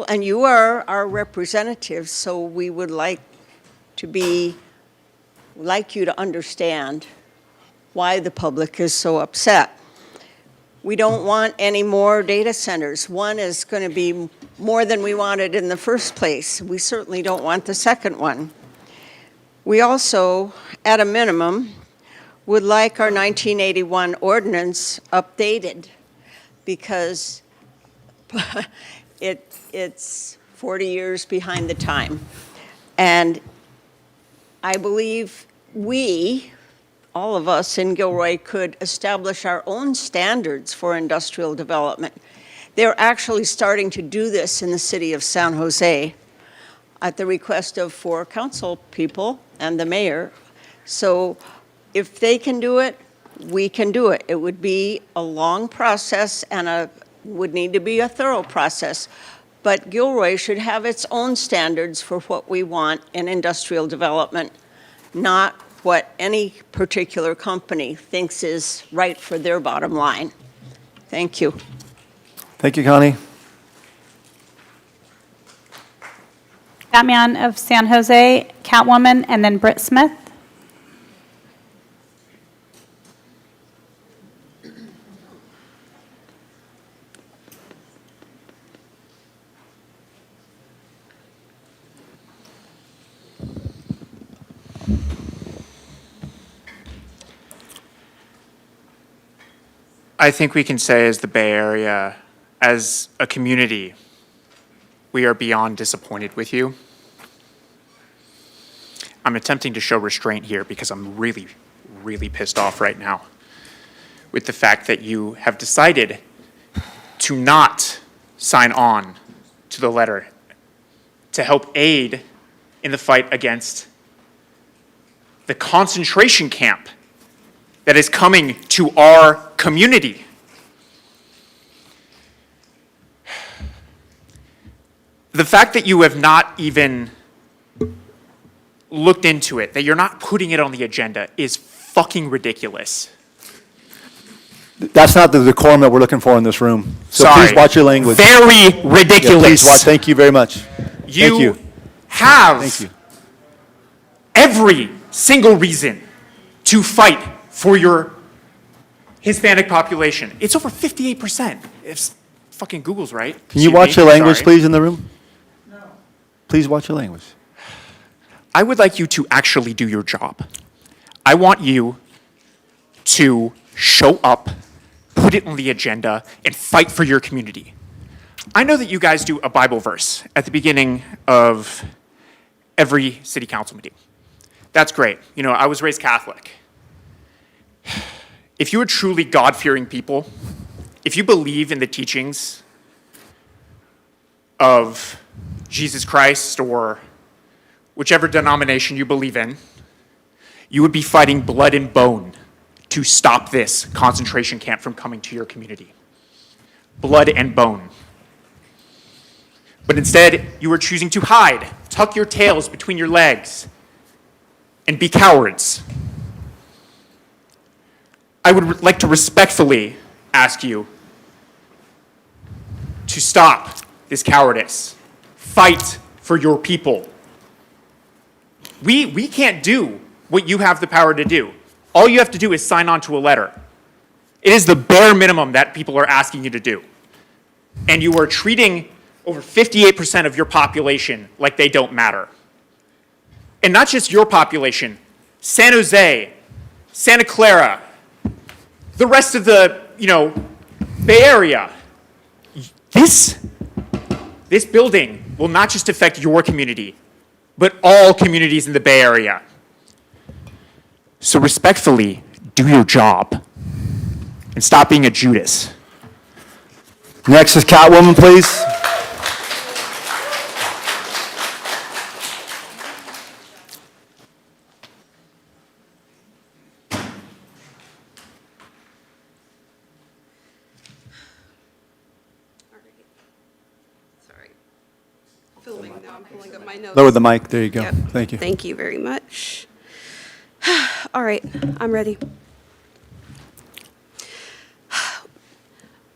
and you are our representatives, so we would like you to understand why the public is so upset. We don't want any more data centers. One is going to be more than we wanted in the first place. We certainly don't want the second one. We also, at a minimum, would like our 1981 ordinance updated because it's 40 years behind the time. And I believe all of us in Gilroy could establish our own standards for industrial development. They're actually starting to do this in the city of San Jose at the request of 4 council people and the mayor. So if they can do it, we can do it. It would be a long process and would need to be a thorough process. But Gilroy should have its own standards for what we want in industrial development, not what any particular company thinks is right for their bottom line. Thank you. Thank you, Connie. Batman of San Jose, Catwoman, and then Britt Smith. I think we can say as the Bay Area, as a community, we are beyond disappointed with you. I'm attempting to show restraint here because I'm really, really pissed off right now with the fact that you have decided to not sign on to the letter to help aid in the fight against the concentration camp that is coming to our community. the fact that you have not even looked into it, that you're not putting it on the agenda, is fucking ridiculous. That's not the decorum that we're looking for in this room. So Sorry. please watch your language. Very ridiculous. Yeah, please watch. Thank you very much. Thank you. Have Thank you. every single reason to fight for your Hispanic population. It's over 58%. It's fucking Google's right. Can you Excuse watch me. your language, Sorry. please, in the room? No. Please watch your language. I would like you to actually do your job. I want you to show up, put it on the agenda, and fight for your community. I know that you guys do a Bible verse at the beginning of every city council meeting. That's great. You know, I was raised Catholic. If you are truly God-fearing people, if you believe in the teachings of Jesus Christ or whichever denomination you believe in, you would be fighting blood and bone to stop this concentration camp from coming to your community. Blood and bone. But instead, you are choosing to hide, tuck your tails between your legs, and be cowards. I would like to respectfully ask you to stop this cowardice. Fight for your people. We can't do what you have the power to do. All you have to do is sign on to a letter. It is the bare minimum that people are asking you to do. And you are treating over 58% of your population like they don't matter. And not just your population, San Jose, Santa Clara, the rest of the, Bay Area. This building will not just affect your community, but all communities in the Bay Area. So respectfully, do your job and stop being a Judas. Next is Catwoman, please. Filming now, I'm pulling up my notes. Lower the mic. There you go. Yep. Thank you. Thank you very much. All right, I'm ready.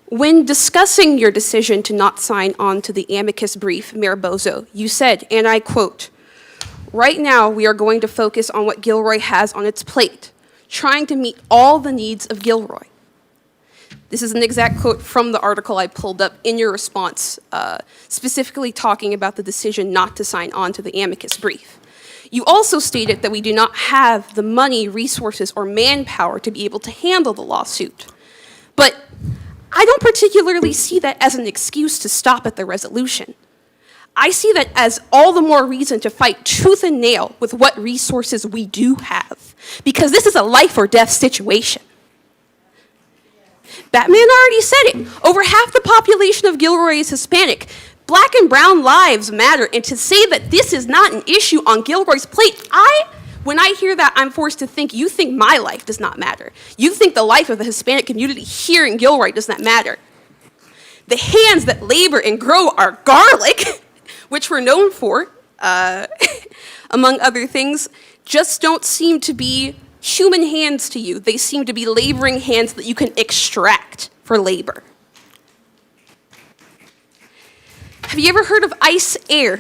When discussing your decision to not sign on to the amicus brief, Mayor Bozo, you said, and I quote, "Right now, we are going to focus on what Gilroy has on its plate, trying to meet all the needs of Gilroy." This is an exact quote from the article I pulled up in your response, specifically talking about the decision not to sign on to the amicus brief. You also stated that we do not have the money, resources, or manpower to be able to handle the lawsuit. But I don't particularly see that as an excuse to stop at the resolution. I see that as all the more reason to fight tooth and nail with what resources we do have, because this is a life or death situation. Batman already said it. Over half the population of Gilroy is Hispanic. Black and brown lives matter, and to say that this is not an issue on Gilroy's plate, when I hear that, I'm forced to think you think my life does not matter. You think the life of the Hispanic community here in Gilroy does not matter. The hands that labor and grow our garlic, which we're known for, among other things, just don't seem to be human hands to you. They seem to be laboring hands that you can extract for labor. Have you ever heard of ICE Air?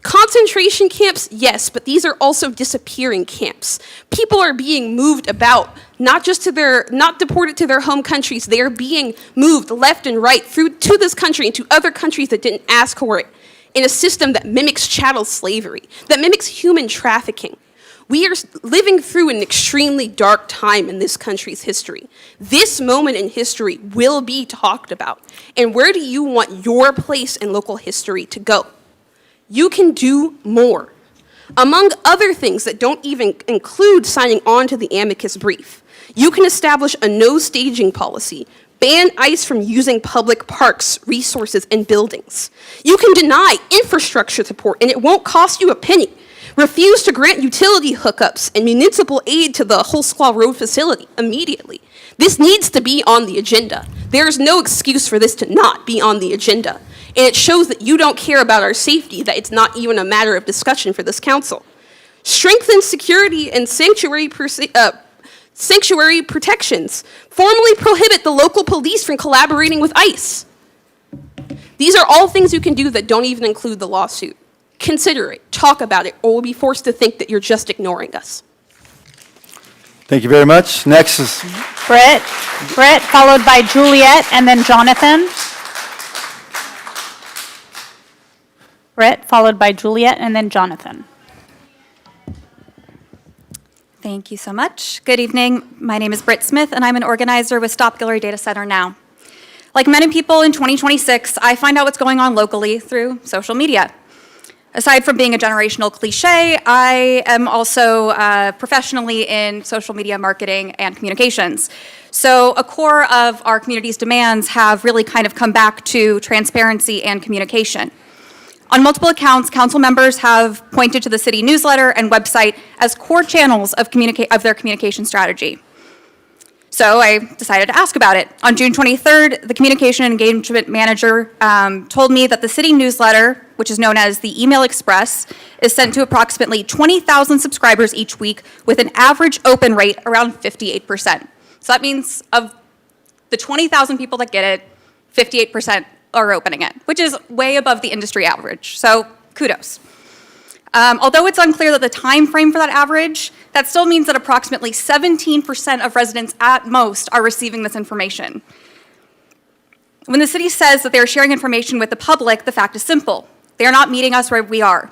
Concentration camps, yes, but these are also disappearing camps. People are being moved about, not deported to their home countries. They are being moved left and right to this country and to other countries that didn't ask for it, in a system that mimics chattel slavery, that mimics human trafficking. We are living through an extremely dark time in this country's history. This moment in history will be talked about. And where do you want your place in local history to go? You can do more. Among other things that don't even include signing on to the amicus brief, you can establish a no staging policy, ban ICE from using public parks, resources, and buildings. You can deny infrastructure support, and it won't cost you a penny. Refuse to grant utility hookups and municipal aid to the Whole Squaw Road facility immediately. This needs to be on the agenda. There's no excuse for this to not be on the agenda. And it shows that you don't care about our safety, that it's not even a matter of discussion for this council. Strengthen security and sanctuary protections. Formally prohibit the local police from collaborating with ICE. These are all things you can do that don't even include the lawsuit. Consider it, talk about it, or we'll be forced to think that you're just ignoring us. Thank you very much. Next is Britt, followed by Juliet, and then Jonathan. Britt, followed by Juliet, and then Jonathan. Thank you so much. Good evening. My name is Britt Smith, and I'm an organizer with Stop Gilroy Data Center Now. Like many people in 2026, I find out what's going on locally through social media. Aside from being a generational cliche, I am also professionally in social media marketing and communications. So a core of our community's demands have really kind of come back to transparency and communication. On multiple accounts, council members have pointed to the city newsletter and website as core channels of their communication strategy. So I decided to ask about it. On June 23rd, the communication and engagement manager told me that the city newsletter, which is known as the Email Express, is sent to approximately 20,000 subscribers each week with an average open rate around 58%. So that means of the 20,000 people that get it, 58% are opening it, which is way above the industry average. So kudos. Although it's unclear that the time frame for that average, that still means that approximately 17% of residents at most are receiving this information. When the city says that they are sharing information with the public, the fact is simple. They are not meeting us where we are.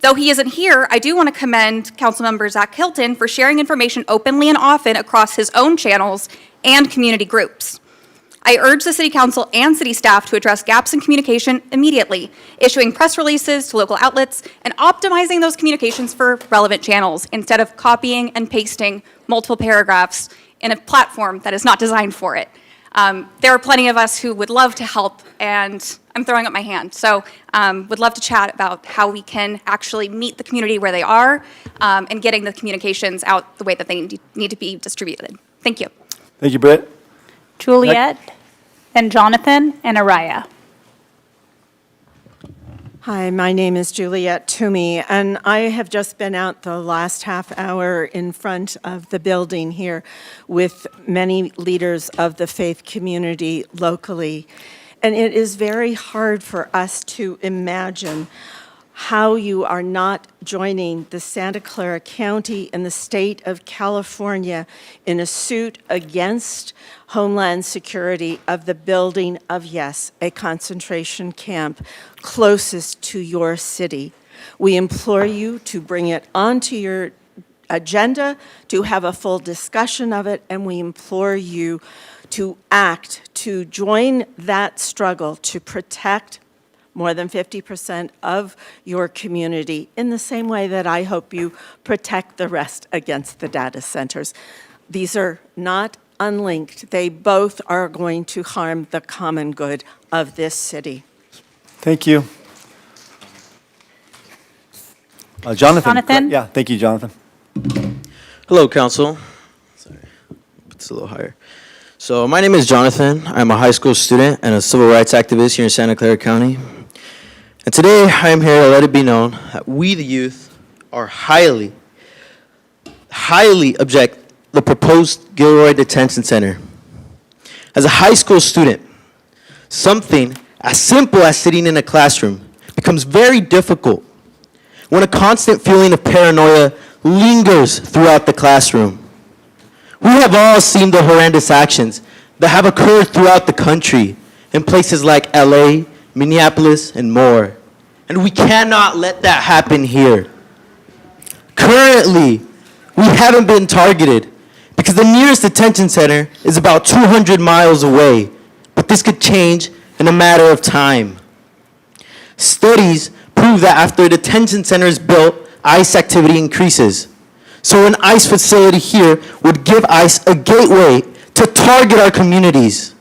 Though he isn't here, I do want to commend Councilmember Zach Hilton for sharing information openly and often across his own channels and community groups. I urge the City Council and city staff to address gaps in communication immediately, issuing press releases to local outlets and optimizing those communications for relevant channels instead of copying and pasting multiple paragraphs in a platform that is not designed for it. There are plenty of us who would love to help, and I'm throwing up my hand. So would love to chat about how we can actually meet the community where they are and getting the communications out the way that they need to be distributed. Thank you. Thank you, Britt. Juliet, then Jonathan, and Araya. Hi, my name is Juliet Toomey, and I have just been out the last half hour in front of the building here with many leaders of the faith community locally. And it is very hard for us to imagine how you are not joining the Santa Clara County and the state of California in a suit against Homeland Security of the building of, yes, a concentration camp closest to your city. We implore you to bring it onto your agenda, to have a full discussion of it, and we implore you to act, to join that struggle to protect more than 50% of your community in the same way that I hope you protect the rest against the data centers. These are not unlinked. They both are going to harm the common good of this city. Thank you. Jonathan. Jonathan? Yeah, thank you, Jonathan. Hello, Council. Sorry, put this a little higher. So my name is Jonathan. I'm a high school student and a civil rights activist here in Santa Clara County. And today I am here to let it be known that we, the youth, are highly object the proposed Gilroy Detention Center. As a high school student, something as simple as sitting in a classroom becomes very difficult when a constant feeling of paranoia lingers throughout the classroom. We have all seen the horrendous actions that have occurred throughout the country in places like LA, Minneapolis, and more. And we cannot let that happen here. Currently, we haven't been targeted because the nearest detention center is about 200 miles away, but this could change in a matter of time. Studies prove that after a detention center is built, ICE activity increases. So an ICE facility here would give ICE a gateway to target our communities.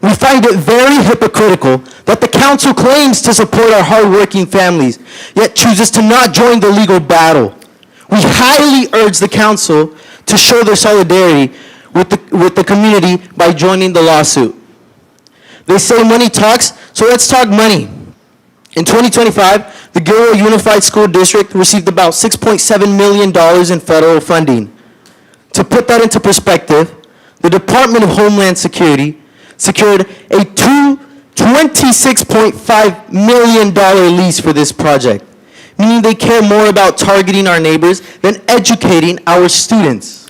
We find it very hypocritical that the council claims to support our hardworking families, yet chooses to not join the legal battle. We highly urge the council to show their solidarity with the community by joining the lawsuit. They say money talks, so let's talk money. In 2025, the Gilroy Unified School District received about $6.7 million in federal funding. To put that into perspective, the Department of Homeland Security secured a $26.5 million lease for this project, meaning they care more about targeting our neighbors than educating our students.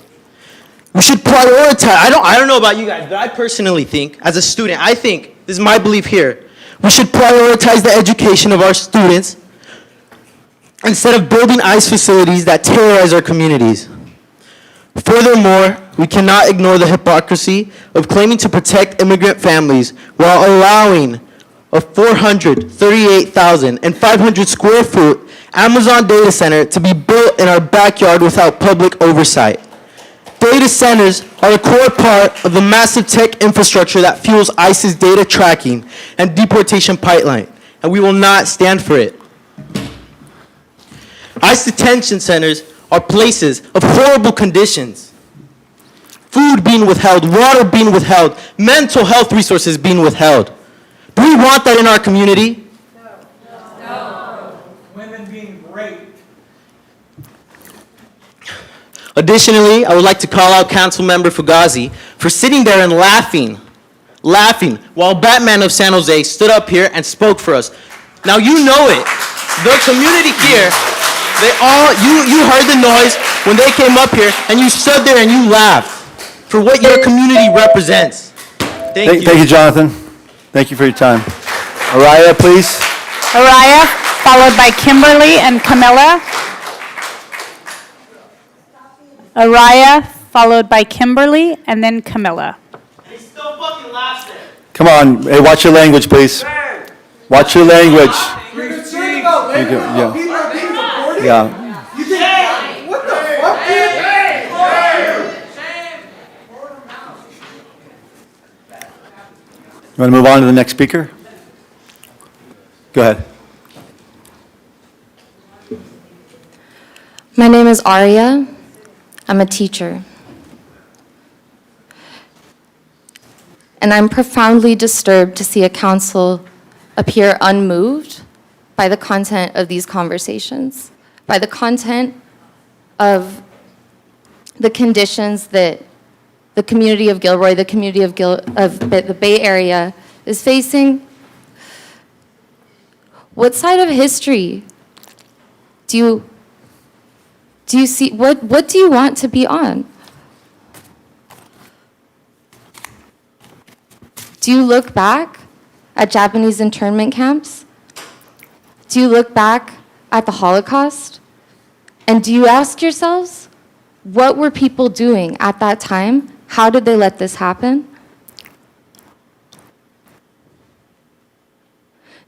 We should prioritize, I don't know about you guys, but I personally think, as a student, I think, this is my belief here, we should prioritize the education of our students instead of building ICE facilities that terrorize our communities. Furthermore, we cannot ignore the hypocrisy of claiming to protect immigrant families while allowing a 438,500 square foot Amazon data center to be built in our backyard without public oversight. Data centers are a core part of the massive tech infrastructure that fuels ICE's data tracking and deportation pipeline, and we will not stand for it. ICE detention centers are places of horrible conditions. Food being withheld, water being withheld, mental health resources being withheld. Do we want that in our community? No. Women being raped. Additionally, I would like to call out Councilmember Fugazi for sitting there and laughing while Batman of San Jose stood up here and spoke for us. Now you know it. The community here, you heard the noise when they came up here and you stood there and you laughed for what your community represents. Thank you. Thank you, Jonathan. Thank you for your time. Araya, please. Araya, followed by Kimberly and Camilla. Araya, followed by Kimberly, and then Camilla. Come on, hey, watch your language, please. Watch your language. You're concerned about labor? Yeah. People are being deported? Yeah. You think, what the fuck, dude? You want to move on to the next speaker? Go ahead. My name is Aria. I'm a teacher. And I'm profoundly disturbed to see a council appear unmoved by the content of these conversations, by the content of the conditions that the community of Gilroy, the community of the Bay Area is facing. What side of history do you see, what do you want to be on? Do you look back at Japanese internment camps? Do you look back at the Holocaust? And do you ask yourselves, what were people doing at that time? How did they let this happen?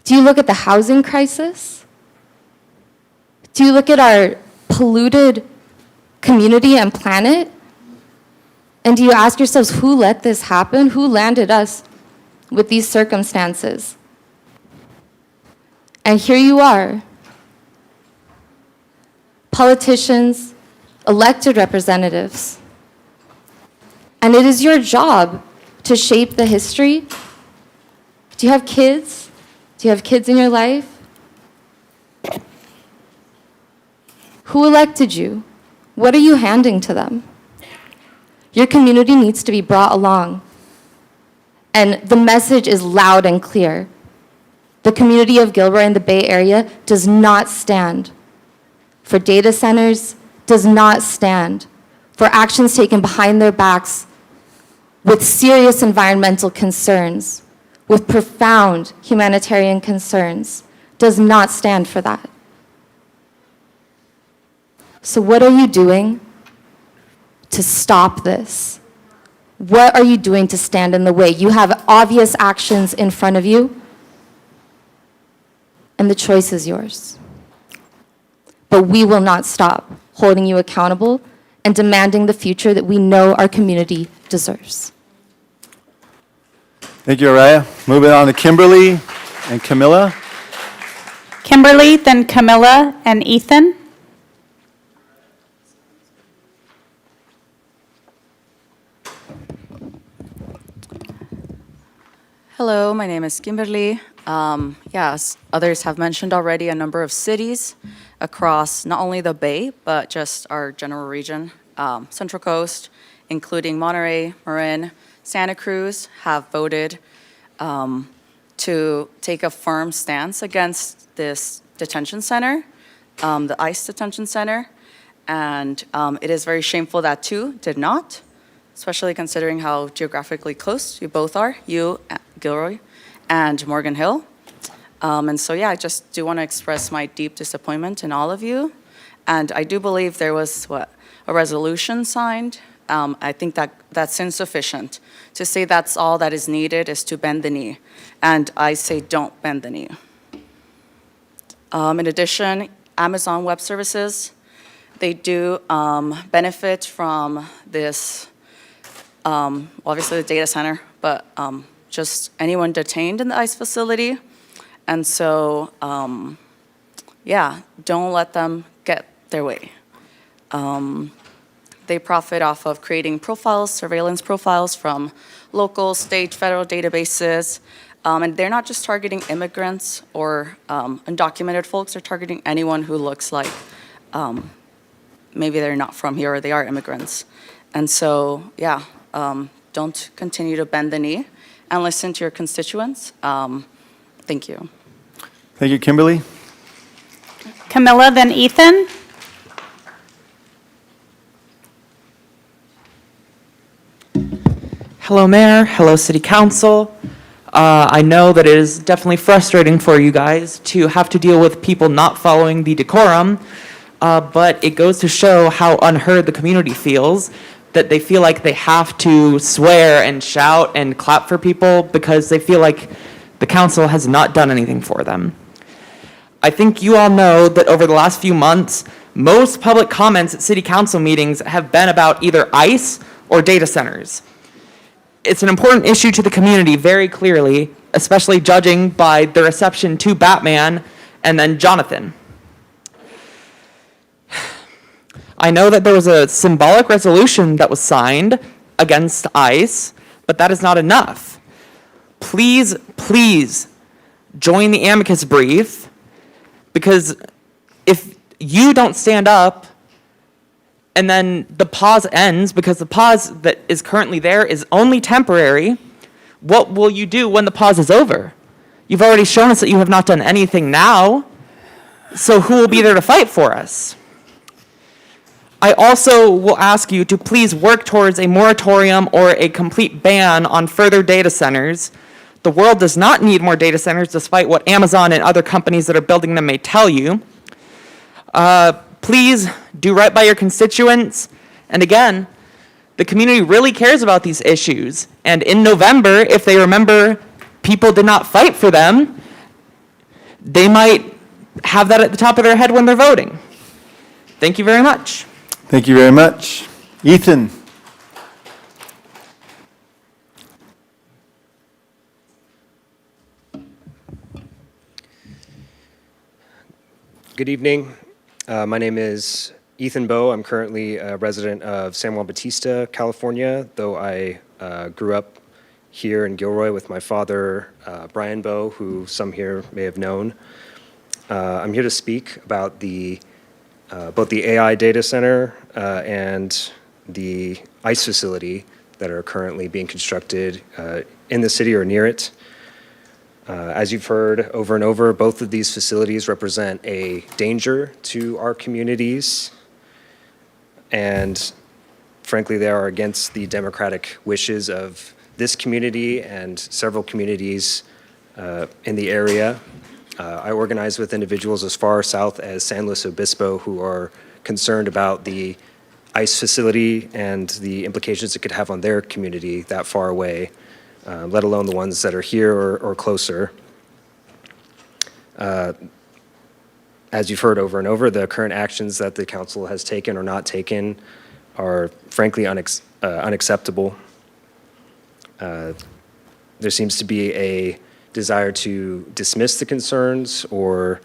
Do you look at the housing crisis? Do you look at our polluted community and planet? And do you ask yourselves, who let this happen? Who landed us with these circumstances? And here you are, politicians, elected representatives, and it is your job to shape the history. Do you have kids? Do you have kids in your life? Who elected you? What are you handing to them? Your community needs to be brought along. And the message is loud and clear. The community of Gilroy and the Bay Area does not stand for data centers, does not stand for actions taken behind their backs with serious environmental concerns, with profound humanitarian concerns, does not stand for that. So what are you doing to stop this? What are you doing to stand in the way? You have obvious actions in front of you, and the choice is yours. But we will not stop holding you accountable and demanding the future that we know our community deserves. Thank you, Araya. Moving on to Kimberly and Camilla. Kimberly, then Camilla, and Ethan. Hello, my name is Kimberly. Yes, others have mentioned already a number of cities across not only the Bay, but just our general region, Central Coast, including Monterey, Marin, Santa Cruz, have voted to take a firm stance against this detention center, the ICE detention center. And it is very shameful that two did not, especially considering how geographically close you both are, you, Gilroy, and Morgan Hill. And so, yeah, I just do want to express my deep disappointment in all of you. And I do believe there was, a resolution signed. I think that that's insufficient. To say that's all that is needed is to bend the knee. And I say don't bend the knee. In addition, Amazon Web Services, they do benefit from this, obviously the data center, but just anyone detained in the ICE facility. And so, yeah, don't let them get their way. They profit off of creating profiles, surveillance profiles from local, state, federal databases. And they're not just targeting immigrants or undocumented folks, they're targeting anyone who looks like maybe they're not from here or they are immigrants. And so, yeah, don't continue to bend the knee and listen to your constituents. Thank you. Thank you, Kimberly. Camilla, then Ethan. Hello, Mayor. Hello, City Council. I know that it is definitely frustrating for you guys to have to deal with people not following the decorum, but it goes to show how unheard the community feels, that they feel like they have to swear and shout and clap for people because they feel like the council has not done anything for them. I think you all know that over the last few months, most public comments at City Council meetings have been about either ICE or data centers. It's an important issue to the community very clearly, especially judging by the reception to Batman and then Jonathan. I know that there was a symbolic resolution that was signed against ICE, but that is not enough. Please, please join the amicus brief, because if you don't stand up and then the pause ends, because the pause that is currently there is only temporary, what will you do when the pause is over? You've already shown us that you have not done anything now, so who will be there to fight for us? I also will ask you to please work towards a moratorium or a complete ban on further data centers. The world does not need more data centers, despite what Amazon and other companies that are building them may tell you. Please do right by your constituents. And again, the community really cares about these issues. And in November, if they remember people did not fight for them, they might have that at the top of their head when they're voting. Thank you very much. Thank you very much. Ethan. Good evening. My name is Ethan Bowe. I'm currently a resident of San Juan Bautista, California, though I grew up here in Gilroy with my father, Brian Bowe, who some here may have known. I'm here to speak about both the AI data center and the ICE facility that are currently being constructed in the city or near it. As you've heard over and over, both of these facilities represent a danger to our communities, and frankly, they are against the democratic wishes of this community and several communities in the area. I organize with individuals as far south as San Luis Obispo who are concerned about the ICE facility and the implications it could have on their community that far away. Let alone the ones that are here or closer. As you've heard over and over, the current actions that the council has taken or not taken are frankly unacceptable. There seems to be a desire to dismiss the concerns or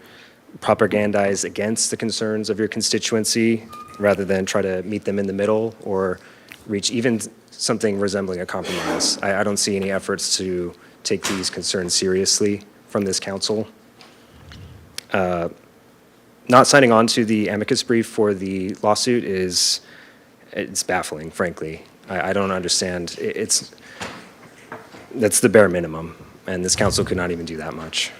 propagandize against the concerns of your constituency rather than try to meet them in the middle or reach even something resembling a compromise. I don't see any efforts to take these concerns seriously from this council. Not signing on to the amicus brief for the lawsuit it's baffling, frankly. I don't understand. That's the bare minimum, and this council could not even do that much.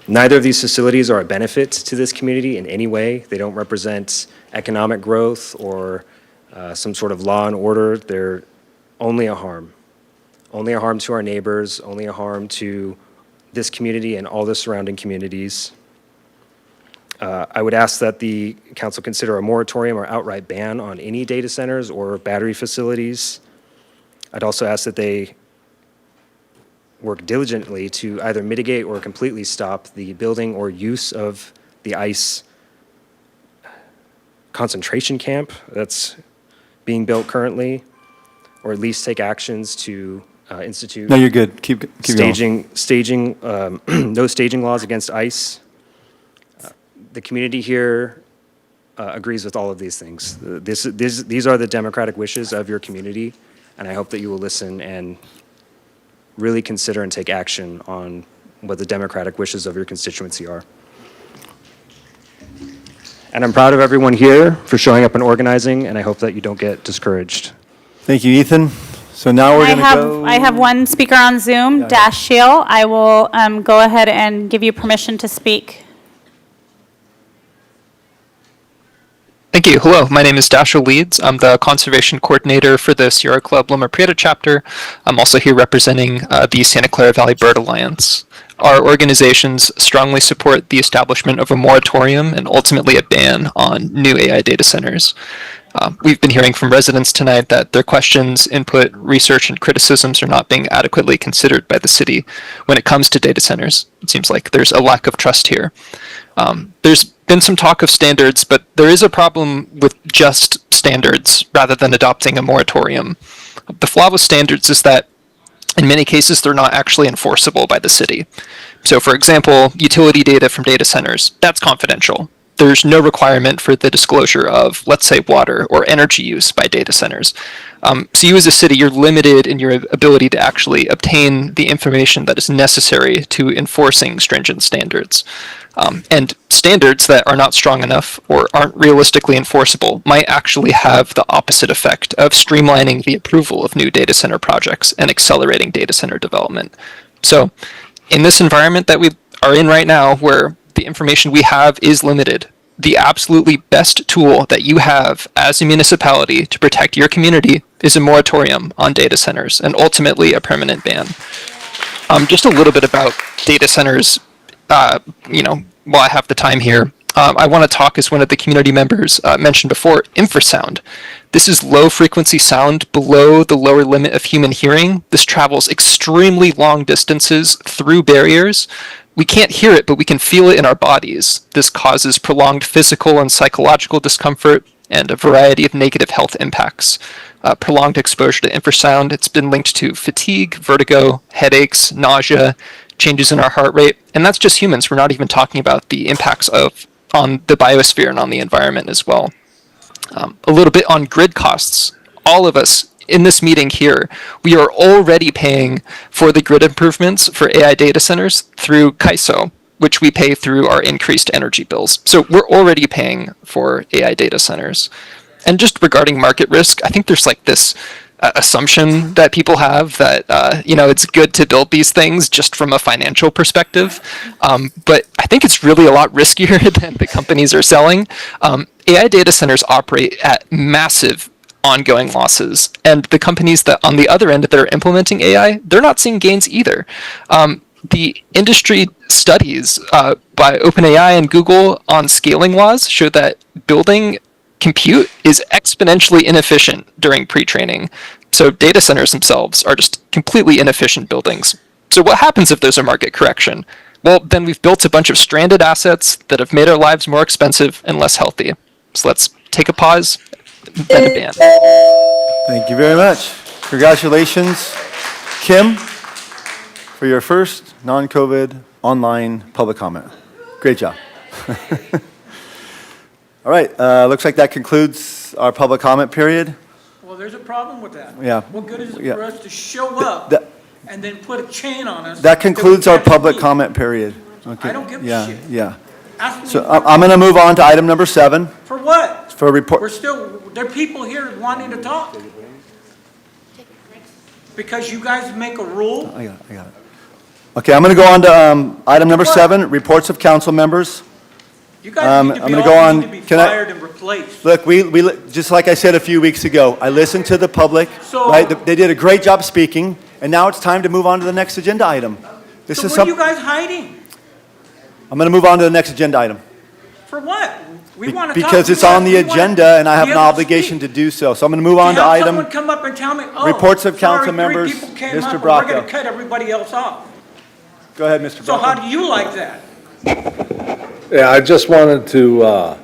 Neither of these facilities are a benefit to this community in any way. They don't represent economic growth or some sort of law and order. They're only a harm. Only a harm to our neighbors, only a harm to this community and all the surrounding communities. I would ask that the council consider a moratorium or outright ban on any data centers or battery facilities. I'd also ask that they work diligently to either mitigate or completely stop the building or use of the ICE concentration camp that's being built currently, or at least take actions to institute. No, you're good. Keep going. No staging laws against ICE. The community here agrees with all of these things. These are the democratic wishes of your community, and I hope that you will listen and really consider and take action on what the democratic wishes of your constituency are. And I'm proud of everyone here for showing up and organizing, and I hope that you don't get discouraged. Thank you, Ethan. So now we're going to go. I have one speaker on Zoom, Dash Shield. I will go ahead and give you permission to speak. Thank you. Hello, my name is Dashiell Leeds. I'm the conservation coordinator for the Sierra Club Loma Prieta chapter. I'm also here representing the Santa Clara Valley Bird Alliance. Our organizations strongly support the establishment of a moratorium and ultimately a ban on new AI data centers. We've been hearing from residents tonight that their questions, input, research, and criticisms are not being adequately considered by the city when it comes to data centers. It seems like there's a lack of trust here. There's been some talk of standards, but there is a problem with just standards rather than adopting a moratorium. The flaw with standards is that in many cases, they're not actually enforceable by the city. So for example, utility data from data centers, that's confidential. There's no requirement for the disclosure of, let's say, water or energy use by data centers. So you as a city, you're limited in your ability to actually obtain the information that is necessary to enforcing stringent standards. And standards that are not strong enough or aren't realistically enforceable might actually have the opposite effect of streamlining the approval of new data center projects and accelerating data center development. So in this environment that we are in right now, where the information we have is limited, the absolutely best tool that you have as a municipality to protect your community is a moratorium on data centers and ultimately a permanent ban. Just a little bit about data centers, while I have the time here. I want to talk, as one of the community members mentioned before, infrasound. This is low frequency sound below the lower limit of human hearing. This travels extremely long distances through barriers. We can't hear it, but we can feel it in our bodies. This causes prolonged physical and psychological discomfort and a variety of negative health impacts. Prolonged exposure to infrasound, it's been linked to fatigue, vertigo, headaches, nausea, changes in our heart rate, and that's just humans. We're not even talking about the impacts on the biosphere and on the environment as well. A little bit on grid costs. All of us in this meeting here, we are already paying for the grid improvements for AI data centers through CAISO, which we pay through our increased energy bills. So we're already paying for AI data centers. And just regarding market risk, I think there's like this assumption that people have that it's good to build these things just from a financial perspective, but I think it's really a lot riskier than the companies are selling. AI data centers operate at massive ongoing losses, and the companies that on the other end that are implementing AI, they're not seeing gains either. The industry studies by OpenAI and Google on scaling laws show that building compute is exponentially inefficient during pre-training. So data centers themselves are just completely inefficient buildings. So what happens if there's a market correction? Well, then we've built a bunch of stranded assets that have made our lives more expensive and less healthy. So let's take a pause, then a ban. Thank you very much. Congratulations, Kim, for your first non-COVID online public comment. Great job. All right, looks like that concludes our public comment period. Well, there's a problem with that. Yeah. What good is it Yeah. for us to show up That- and then put a chain on us? That concludes our we can't public leave? comment period. Okay. I don't give a Yeah, shit. yeah. Ask me So for- I'm going to move on to item number 7 For what? for a report. We're still, there are people here wanting to talk. Because you guys make a rule? I got it. Okay, I'm going to go on to item number 7, reports of council members. You guys need to I'm be gonna go all on. need to be Can I- fired and replaced. Look, just like I said a few weeks ago, I listened to the public, So- right? They did a great job speaking, and now it's time to move on to the next agenda item. This So is what are you some, guys hiding? I'm going to move on to the next agenda item. For what? We want to talk. Because we it's wanna- on the we wanna agenda, and I have be an able to obligation speak. to do so. So I'm going to move on to have item, someone come up and tell me, oh, reports of sorry, council members. 3 people came Mr. up, and we're going Bracco. to cut everybody else off. Go ahead, Mr. So how Bracco. do you like that? Yeah, I just wanted to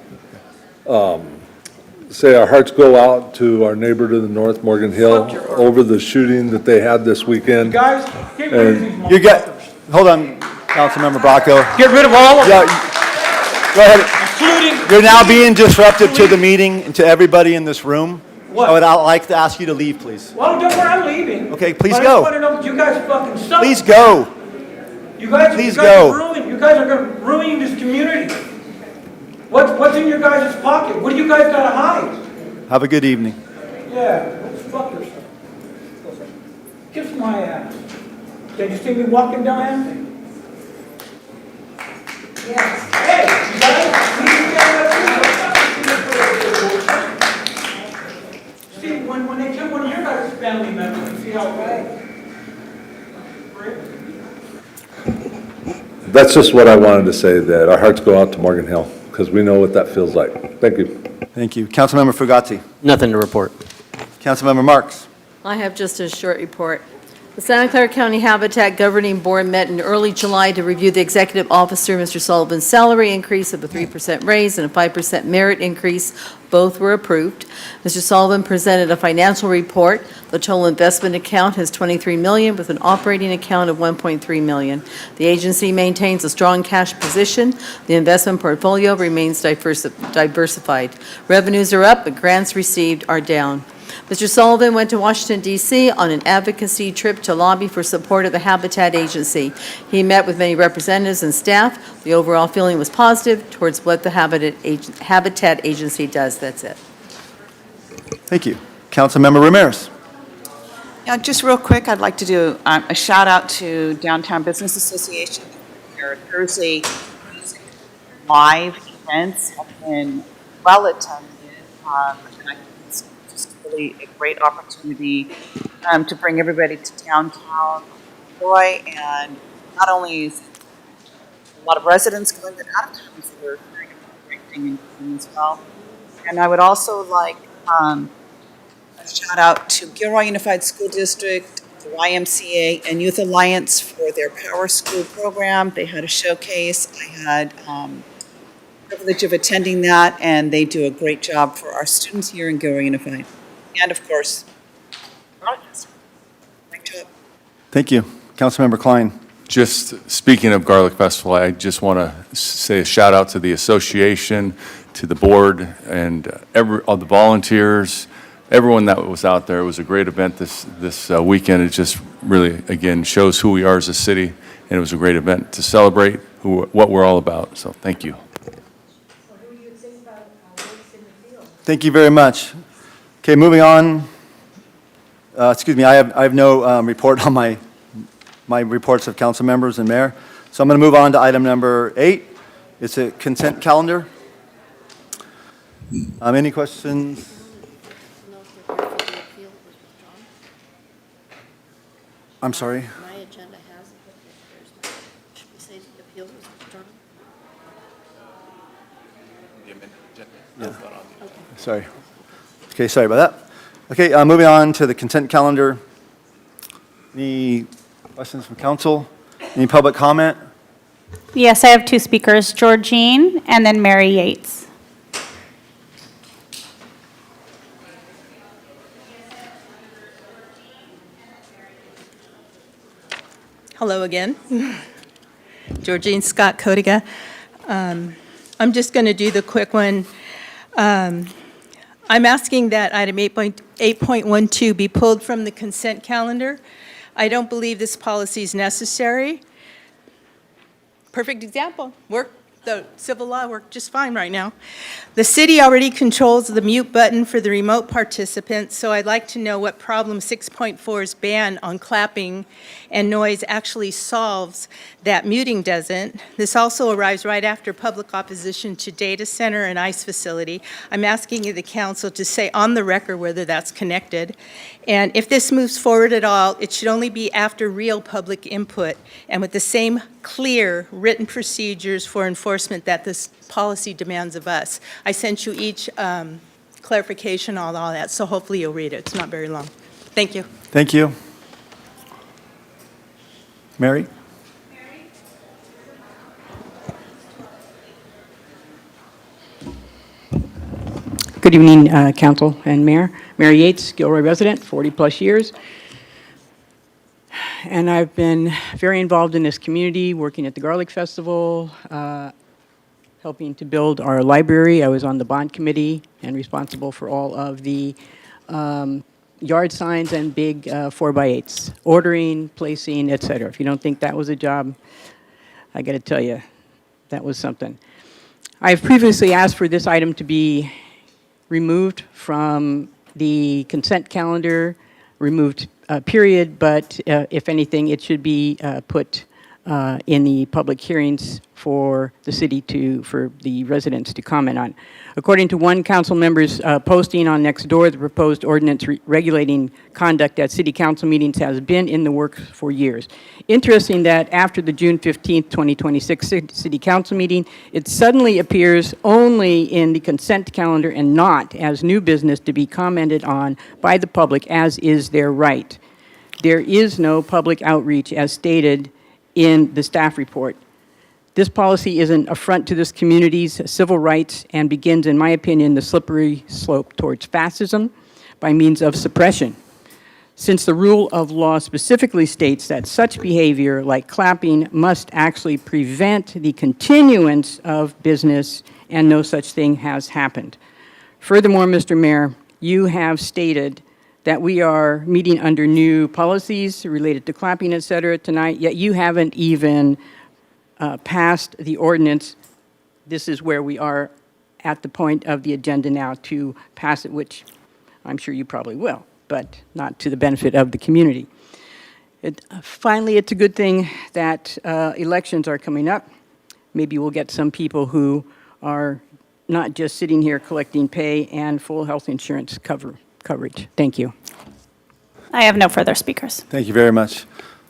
say our hearts go out to our neighbor to the north, Morgan Hill, over the shooting that they had this weekend. Guys, get rid of these You motherfuckers. hold on, Councilmember Bracco. Get rid of all of them, Go ahead. including. You're now being disruptive to the meeting and to everybody in this room. What? I would like to ask you to leave, please. Well, don't worry, I'm leaving. Okay, please But go. I just want to know, you guys fucking suck. Please go. You guys, please you guys go. Are ruining, you guys are going to ruin this community. What's in your guys' pocket? What do you guys got to hide? Have a good evening. Yeah, let's fuck yourself. Kiss my ass. Did you see me walking down? Yes. Hey, you guys, see, when they kill one of your guys' family members, you see how right? That's just what I wanted to say, that our hearts go out to Morgan Hill, because we know what that feels like. Thank you. Thank you. Councilmember Fugazzi. Nothing to report. Councilmember Marks. I have just a short report. The Santa Clara County Habitat Governing Board met in early July to review the executive officer, Mr. Sullivan's salary increase of a 3% raise and a 5% merit increase. Both were approved. Mr. Sullivan presented a financial report. The total investment account has $23 million with an operating account of $1.3 million. The agency maintains a strong cash position. The investment portfolio remains diversified. Revenues are up, but grants received are down. Mr. Sullivan went to Washington, D.C. on an advocacy trip to lobby for support of the Habitat Agency. He met with many representatives and staff. The overall feeling was positive towards what the Habitat Agency does. That's it. Thank you. Councilmember Ramirez. Yeah, just real quick, I'd like to do a shout out to Downtown Business Association. Their Thursday music live events have been well attended. And I think it's just really a great opportunity to bring everybody to downtown Gilroy. And not only is a lot of residents going, but out of town, so they're doing a great thing as well. And I would also like a shout out to Gilroy Unified School District, the YMCA, and Youth Alliance for their Power School program. They had a showcase. I had the privilege of attending that, and they do a great job for our students here in Gilroy Unified. And of course, great job. Thank you. Councilmember Klein. Just speaking of Garlic Festival, I just want to say a shout out to the association, to the board, and all the volunteers, everyone that was out there. It was a great event this weekend. It just really, again, shows who we are as a city, and it was a great event to celebrate what we're all about. So thank you. Thank you very much. Okay, moving on. Excuse me, I have no report on my reports of council members and mayor. So I'm going to move on to item number 8. It's a consent calendar. Any questions? I'm sorry. My agenda has it, but there's not. Should we say the appeal was withdrawn? Yeah. Sorry. Okay, sorry about that. Okay, moving on to the consent calendar. Any questions from council? Any public comment? Yes, I have two speakers, Georgine and then Mary Yates. Hello again. Georgine Scott Codiga. I'm just going to do the quick one. I'm asking that item 8.12 be pulled from the consent calendar. I don't believe this policy is necessary. Perfect example. The civil law worked just fine right now. The city already controls the mute button for the remote participants, so I'd like to know what problem 6.4's ban on clapping and noise actually solves that muting doesn't. This also arrives right after public opposition to data center and ICE facility. I'm asking you, the council, to say on the record whether that's connected. And if this moves forward at all, it should only be after real public input and with the same clear written procedures for enforcement that this policy demands of us. I sent you each clarification on all that, so hopefully you'll read it. It's not very long. Thank you. Thank you. Mary? Good evening, Council and Mayor. Mary Yates, Gilroy resident, 40-plus years. And I've been very involved in this community, working at the Garlic Festival, helping to build our library. I was on the bond committee and responsible for all of the yard signs and big 4x8s, ordering, placing, et cetera. If you don't think that was a job, I got to tell you, that was something. I've previously asked for this item to be removed from the consent calendar, removed period, but if anything, it should be put in the public hearings for the city for the residents to comment on. According to one council member's posting on Nextdoor, the proposed ordinance regulating conduct at city council meetings has been in the works for years. Interesting that after the June 15th, 2026 city council meeting, it suddenly appears only in the consent calendar and not as new business to be commented on by the public, as is their right. There is no public outreach as stated in the staff report. This policy is an affront to this community's civil rights and begins, in my opinion, the slippery slope towards fascism by means of suppression. Since the rule of law specifically states that such behavior, like clapping, must actually prevent the continuance of business, and no such thing has happened. Furthermore, Mr. Mayor, you have stated that we are meeting under new policies related to clapping, et cetera, tonight, yet you haven't even passed the ordinance. This is where we are at the point of the agenda now to pass it, which I'm sure you probably will, but not to the benefit of the community. Finally, it's a good thing that elections are coming up. Maybe we'll get some people who are not just sitting here collecting pay and full health insurance coverage. Thank you. I have no further speakers. Thank you very much.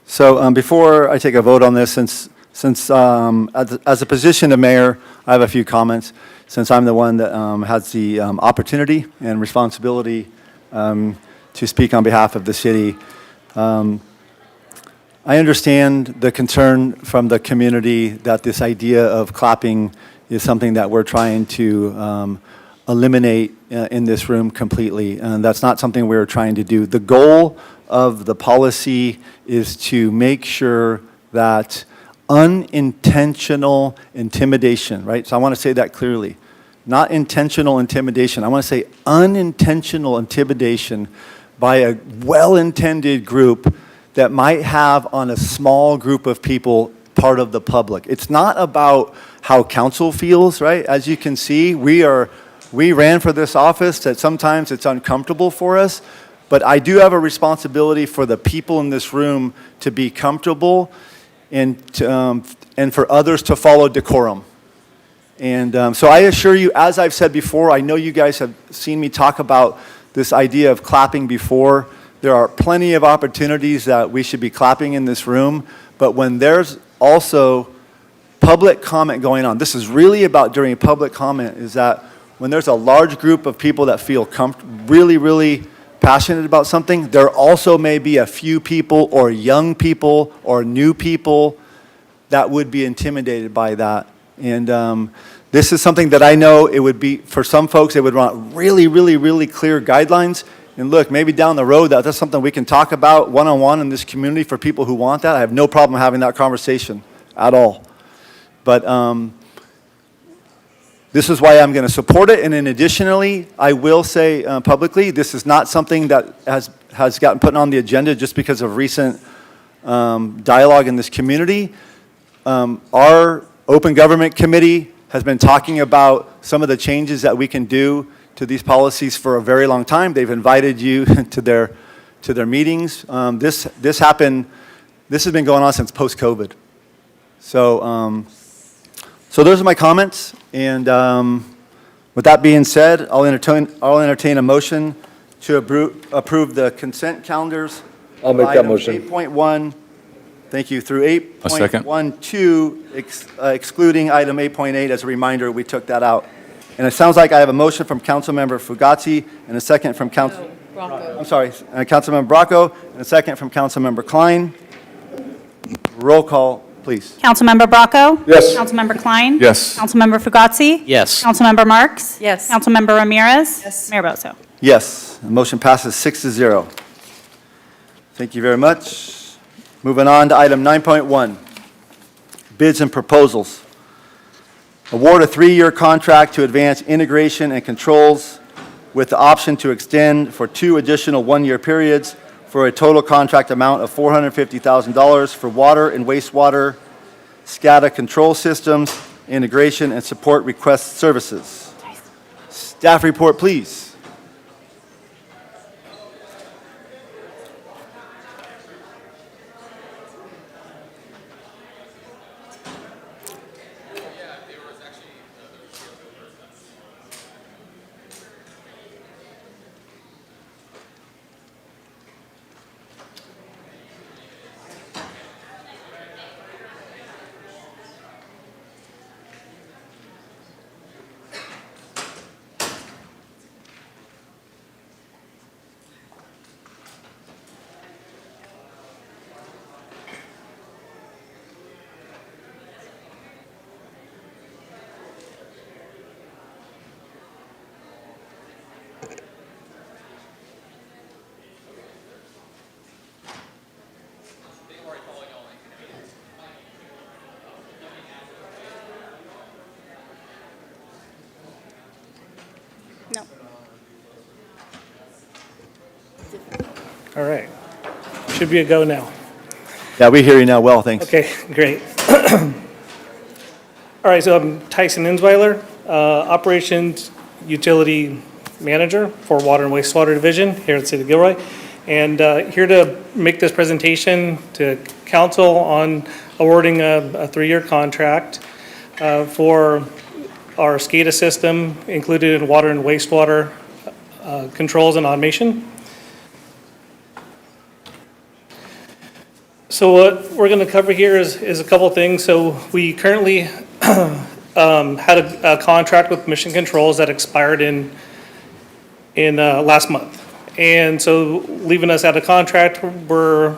So before I take a vote on this, since as a position of mayor, I have a few comments, since I'm the one that has the opportunity and responsibility to speak on behalf of the city. I understand the concern from the community that this idea of clapping is something that we're trying to eliminate in this room completely, and that's not something we're trying to do. The goal of the policy is to make sure that unintentional intimidation, right? So I want to say that clearly. Not intentional intimidation. I want to say unintentional intimidation by a well-intended group that might have on a small group of people part of the public. It's not about how council feels, right? As you can see, we ran for this office that sometimes it's uncomfortable for us, but I do have a responsibility for the people in this room to be comfortable and for others to follow decorum. And so I assure you, as I've said before, I know you guys have seen me talk about this idea of clapping before. There are plenty of opportunities that we should be clapping in this room, but when there's also public comment going on, this is really about during public comment, is that when there's a large group of people that feel really, really passionate about something, there also may be a few people or young people or new people that would be intimidated by that. And this is something that I know it would be, for some folks, they would want really, really, really clear guidelines. And look, maybe down the road, that's something we can talk about one-on-one in this community for people who want that. I have no problem having that conversation at all. But This is why I'm going to support it, and then additionally, I will say publicly, this is not something that has gotten put on the agenda just because of recent dialogue in this community. Our Open Government Committee has been talking about some of the changes that we can do to these policies for a very long time. They've invited you to their meetings. This has been going on since post-COVID. So those are my comments, and with that being said, I'll entertain a motion to approve the consent calendars. I'll make that motion. 8.1, thank you, through A second. 8.12, excluding item 8.8. As a reminder, we took that out. And it sounds like I have a motion from Councilmember Fugazi and a second from Councilmember Bracco, and a second from Councilmember Klein. Roll call, please. Councilmember Bracco? Yes. Councilmember Klein? Yes. Councilmember Fugazi? Yes. Councilmember Marks? Yes. Councilmember Ramirez? Yes. Mayor Bozo? Yes, the motion passes 6-0. Thank you very much. Moving on to item 9.1, bids and proposals. Award a 3-year contract to Advance Integration and Controls with the option to extend for 2 additional 1-year periods for a total contract amount of $450,000 for water and wastewater SCADA control systems, integration, and support request services. Staff report, please. All right. Should be a go now. Yeah, we hear you now well, thanks. Okay, great. All right, so I'm Tyson Insweiler, Operations Utility Manager for Water and Wastewater Division here at the City of Gilroy. And here to make this presentation to council on awarding a 3-year contract for our SCADA system included in water and wastewater controls and automation. So what we're going to cover here is a couple things. So we currently had a contract with Mission Controls that expired in last month. And so leaving us out of contract, we're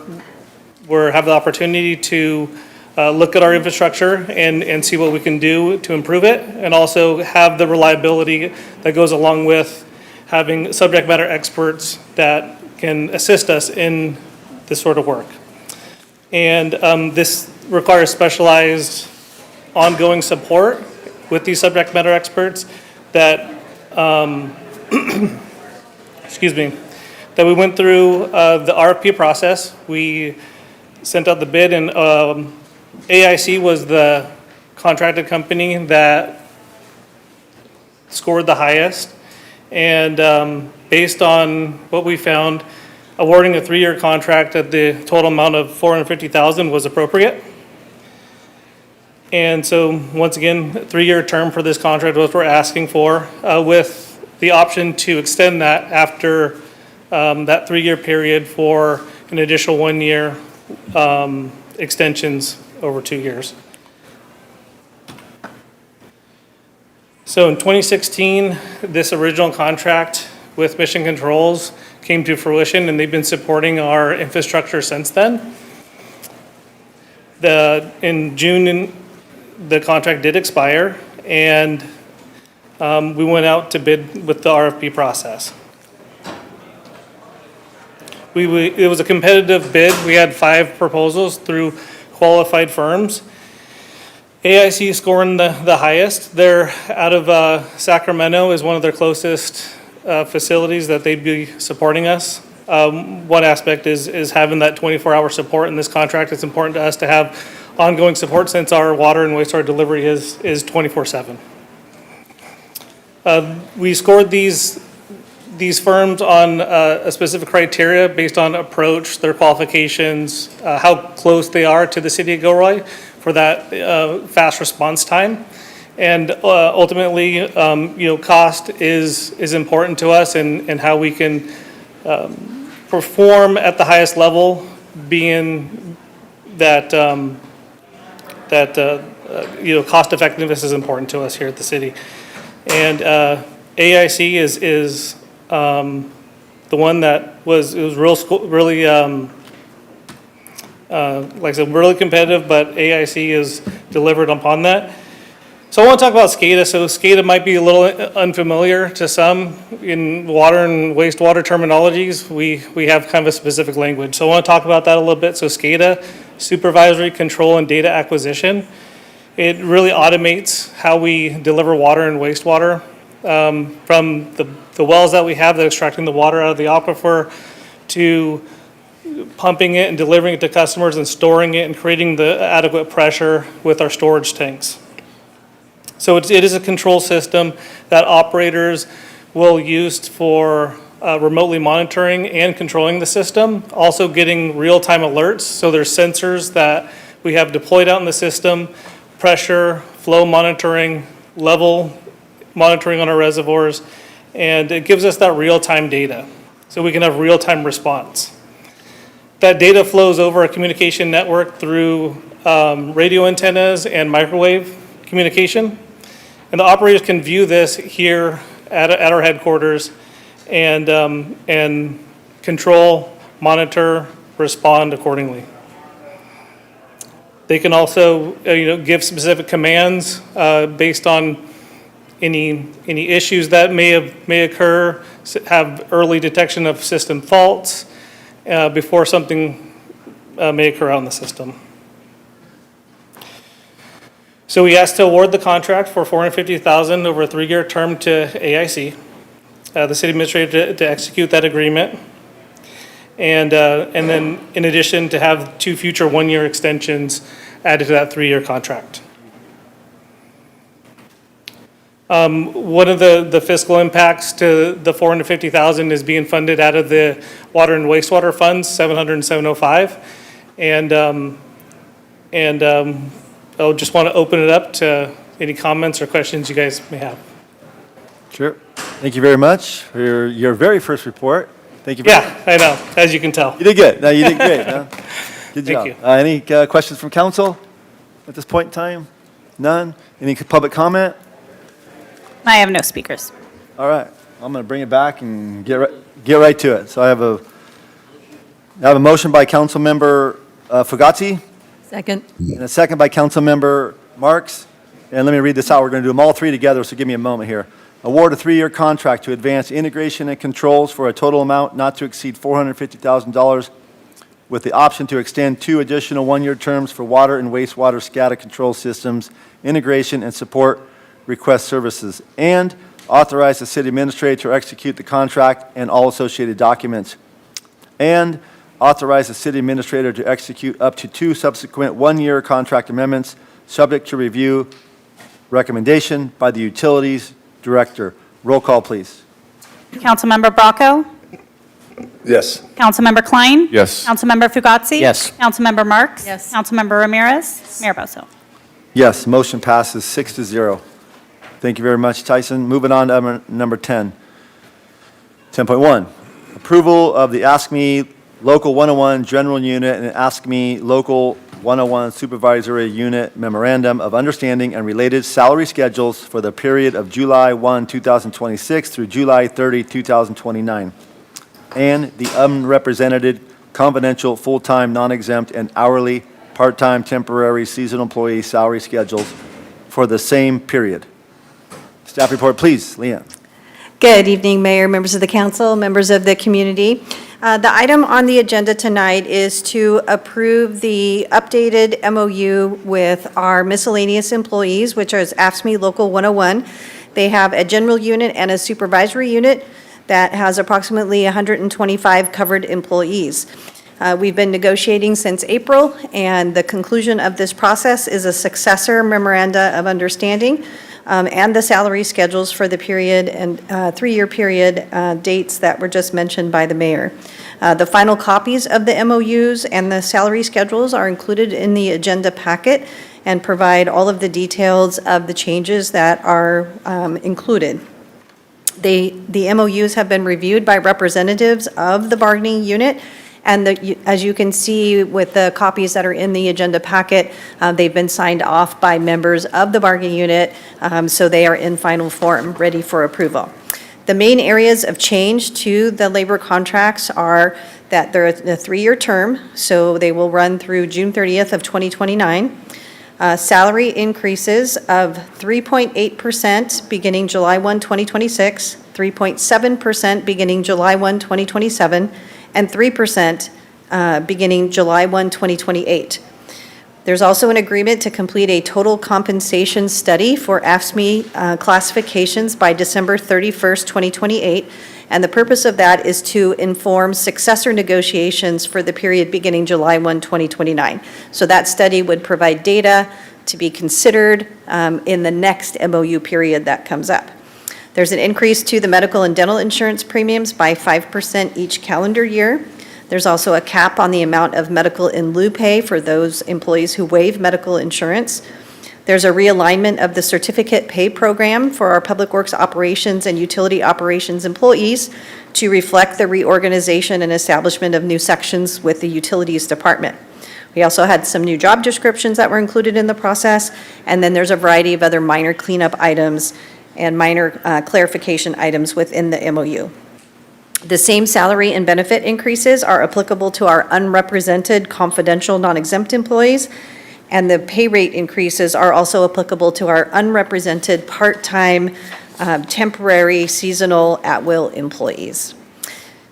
have the opportunity to look at our infrastructure and see what we can do to improve it, and also have the reliability that goes along with having subject matter experts that can assist us in this sort of work. And this requires specialized ongoing support with these subject matter experts that, excuse me, that we went through the RFP process. We sent out the bid, and AIC was the contracted company that scored the highest. And based on what we found, awarding a 3-year contract at the total amount of $450,000 was appropriate. And so once again, 3-year term for this contract was what we're asking for, with the option to extend that after that 3-year period for an additional 1-year extensions over 2 years. So in 2016, this original contract with Mission Controls came to fruition, and they've been supporting our infrastructure since then. In June, the contract did expire, and we went out to bid with the RFP process. It was a competitive bid. We had 5 proposals through qualified firms. AIC scoring the highest. They're out of Sacramento is one of their closest facilities that they'd be supporting us. One aspect is having that 24-hour support in this contract. It's important to us to have ongoing support since our water and wastewater delivery is 24/7. We scored these firms on a specific criteria based on approach, their qualifications, how close they are to the city of Gilroy for that fast response time. And ultimately, cost is important to us and how we can perform at the highest level, being that, cost effectiveness is important to us here at the city. And AIC is the one that was really, like I said, really competitive, but AIC is delivered upon that. So I want to talk about SCADA. So SCADA might be a little unfamiliar to some in water and wastewater terminologies. We have kind of a specific language. So I want to talk about that a little bit. So SCADA, Supervisory Control and Data Acquisition. It really automates how we deliver water and wastewater from the wells that we have, that extracting the water out of the aquifer, to pumping it and delivering it to customers and storing it and creating the adequate pressure with our storage tanks. So it is a control system that operators will use for remotely monitoring and controlling the system, also getting real-time alerts. So there's sensors that we have deployed out in the system, pressure, flow monitoring, level monitoring on our reservoirs, and it gives us that real-time data, so we can have real-time response. That data flows over a communication network through radio antennas and microwave communication, and the operators can view this here at our headquarters and control, monitor, respond accordingly. They can also, give specific commands based on any issues that may occur, have early detection of system faults before something may occur out in the system. So we asked to award the contract for $450,000 over a 3-year term to AIC, the city administrator to execute that agreement, and then in addition to have 2 future 1-year extensions added to that 3-year contract. One of the fiscal impacts to the $450,000 is being funded out of the water and wastewater funds, 700 and 705, and I'll just want to open it up to any comments or questions you guys may have. Sure. Thank you very much for your very first report. Thank you. Yeah, I know, as you can tell. You did good. No, you did great. Huh? Good Thank job. you. Any questions from council at this point in time? None? Any public comment? I have no speakers. All right. I'm going to bring it back and get right to it. So I have a motion by Councilmember Fugazzi. Second. And a second by Councilmember Marks. And let me read this out. We're going to do them all 3 together, so give me a moment here. Award a 3-year contract to advance integration and controls for a total amount not to exceed $450,000 with the option to extend 2 additional 1-year terms for water and wastewater SCADA control systems, integration and support request services, and authorize the city administrator to execute the contract and all associated documents, and authorize the city administrator to execute up to 2 subsequent 1-year contract amendments, subject to review recommendation by the Utilities Director. Roll call, please. Councilmember Bracco? Yes. Councilmember Klein? Yes. Councilmember Fugazzi? Yes. Councilmember Marks? Yes. Councilmember Ramirez? Mayor Bosso? Yes, motion passes 6-0. Thank you very much, Tyson. Moving on to number 10. 10.1, approval of the Ask Me Local 101 General Unit and Ask Me Local 101 Supervisory Unit Memorandum of Understanding and related salary schedules for the period of July 1, 2026 through July 30, 2029, and the unrepresented, confidential, full-time, non-exempt, and hourly, part-time, temporary, seasonal employee salary schedules for the same period. Staff report, please. Leanne. Good evening, Mayor, members of the council, members of the community. The item on the agenda tonight is to approve the updated MOU with our miscellaneous employees, which is AFSCME Local 101. They have a general unit and a supervisory unit that has approximately 125 covered employees. We've been negotiating since April, and the conclusion of this process is a successor memoranda of understanding and the salary schedules for the period and 3-year period dates that were just mentioned by the mayor. The final copies of the MOUs and the salary schedules are included in the agenda packet and provide all of the details of the changes that are included. The MOUs have been reviewed by representatives of the bargaining unit, and as you can see with the copies that are in the agenda packet, they've been signed off by members of the bargaining unit, so they are in final form, ready for approval. The main areas of change to the labor contracts are that they're a 3-year term, so they will run through June 30th of 2029. Salary increases of 3.8% beginning July 1, 2026, 3.7% beginning July 1, 2027, and 3% beginning July 1, 2028. There's also an agreement to complete a total compensation study for AFSCME classifications by December 31st, 2028, and the purpose of that is to inform successor negotiations for the period beginning July 1, 2029. So that study would provide data to be considered in the next MOU period that comes up. There's an increase to the medical and dental insurance premiums by 5% each calendar year. There's also a cap on the amount of medical in lieu pay for those employees who waive medical insurance. There's a realignment of the certificate pay program for our public works operations and utility operations employees to reflect the reorganization and establishment of new sections with the utilities department. We also had some new job descriptions that were included in the process, and then there's a variety of other minor cleanup items and minor clarification items within the MOU. The same salary and benefit increases are applicable to our unrepresented confidential non-exempt employees, and the pay rate increases are also applicable to our unrepresented part-time, temporary, seasonal, at-will employees.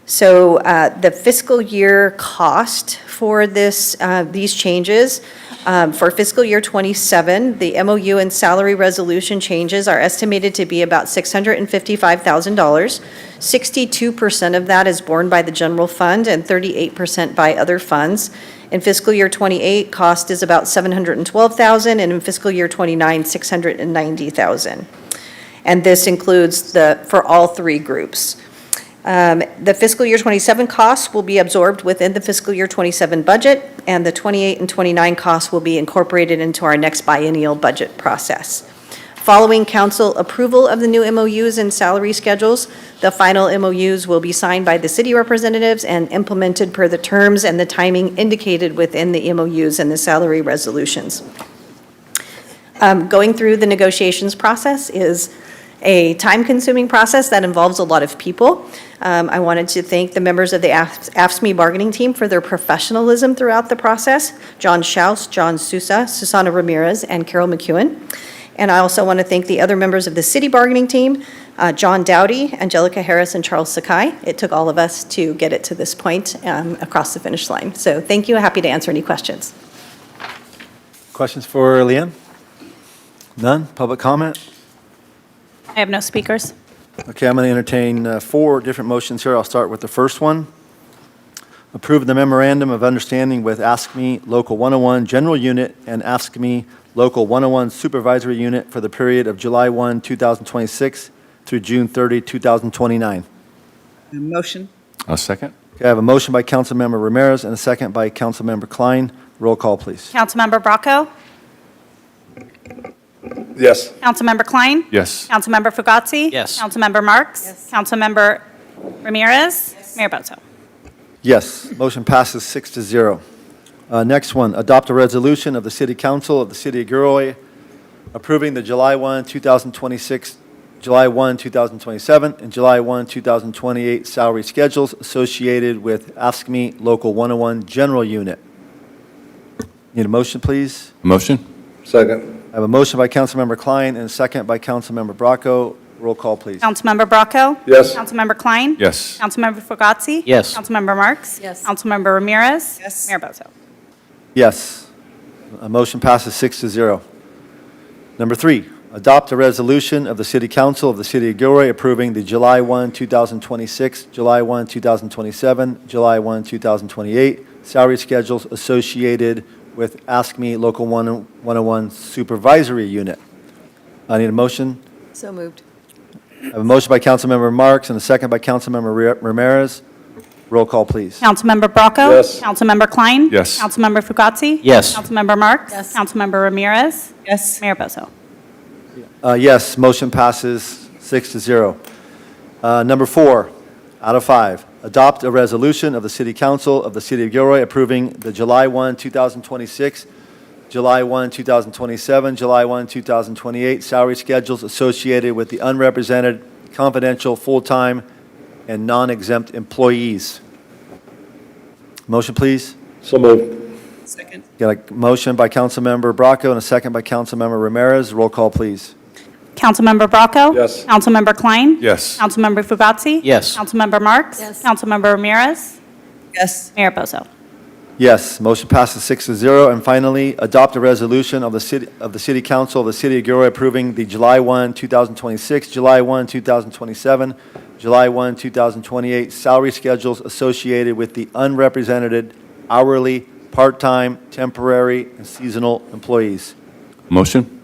So the fiscal year cost for these changes, for fiscal year 27, the MOU and salary resolution changes are estimated to be about $655,000. 62% of that is borne by the general fund and 38% by other funds. In fiscal year 28, cost is about $712,000, and in fiscal year 29, $690,000. And this includes for all 3 groups. The fiscal year 27 costs will be absorbed within the fiscal year 27 budget, and the 28 and 29 costs will be incorporated into our next biennial budget process. Following council approval of the new MOUs and salary schedules, the final MOUs will be signed by the city representatives and implemented per the terms and the timing indicated within the MOUs and the salary resolutions. Going through the negotiations process is a time-consuming process that involves a lot of people. I wanted to thank the members of the AFSCME bargaining team for their professionalism throughout the process, John Schaus, John Sousa, Susana Ramirez, and Carol McEwen. And I also want to thank the other members of the city bargaining team, John Dowdy, Angelica Harris, and Charles Sakai. It took all of us to get it to this point across the finish line. So thank you. Happy to answer any questions. Questions for Leanne? None? Public comment? I have no speakers. Okay, I'm going to entertain 4 different motions here. I'll start with the first one. Approve the memorandum of understanding with AFSCME Local 101 General Unit and AFSCME Local 101 Supervisory Unit for the period of July 1, 2026 through June 30, 2029. Motion. A second. Okay, I have a motion by Councilmember Ramirez and a second by Councilmember Klein. Roll call, please. Councilmember Bracco? Yes. Councilmember Klein? Yes. Councilmember Fugazi? Yes. Councilmember Marks? Yes. Councilmember Ramirez? Yes. Mayor Boto? Yes, motion passes 6-0. Next one, adopt a resolution of the City Council of the City of Gilroy approving the July 1, 2026, July 1, 2027, and July 1, 2028 salary schedules associated with AFSCME Local 101 General Unit. Need a motion, please? Motion. Second. I have a motion by Councilmember Klein and a second by Councilmember Bracco. Roll call, please. Councilmember Bracco? Yes. Councilmember Klein? Yes. Councilmember Fugazi? Yes. Councilmember Marks? Yes. Councilmember Ramirez? Yes. Mayor Bozo? Yes. A motion passes 6-0. Number 3, adopt a resolution of the City Council of the City of Gilroy approving the July 1, 2026, July 1, 2027, July 1, 2028 salary schedules associated with Ask Me Local 101 Supervisory Unit. I need a motion. So moved. I have a motion by Councilmember Marks and a second by Councilmember Ramirez. Roll call, please. Councilmember Bracco? Yes. Councilmember Klein? Yes. Councilmember Fugazi? Yes. Councilmember Marks? Yes. Councilmember Ramirez? Yes. Mayor Bozo? Yes, motion passes 6-0. Number 4, out of 5, adopt a resolution of the City Council of the City of Gilroy approving the July 1, 2026, July 1, 2027, July 1, 2028 salary schedules associated with the unrepresented, confidential, full-time, and non-exempt employees. Motion, please. So moved. Second. Got a motion by Councilmember Bracco and a second by Councilmember Ramirez. Roll call, please. Councilmember Bracco? Yes. Councilmember Klein? Yes. Councilmember Fugazi? Yes. Councilmember Marks? Yes. Councilmember Ramirez? Yes. Mayor Bozo? Yes, motion passes 6-0. And finally, adopt a resolution of the City Council of the City of Gilroy approving the July 1, 2026, July 1, 2027, July 1, 2028 salary schedules associated with the unrepresented hourly, part-time, temporary, and seasonal employees. Motion?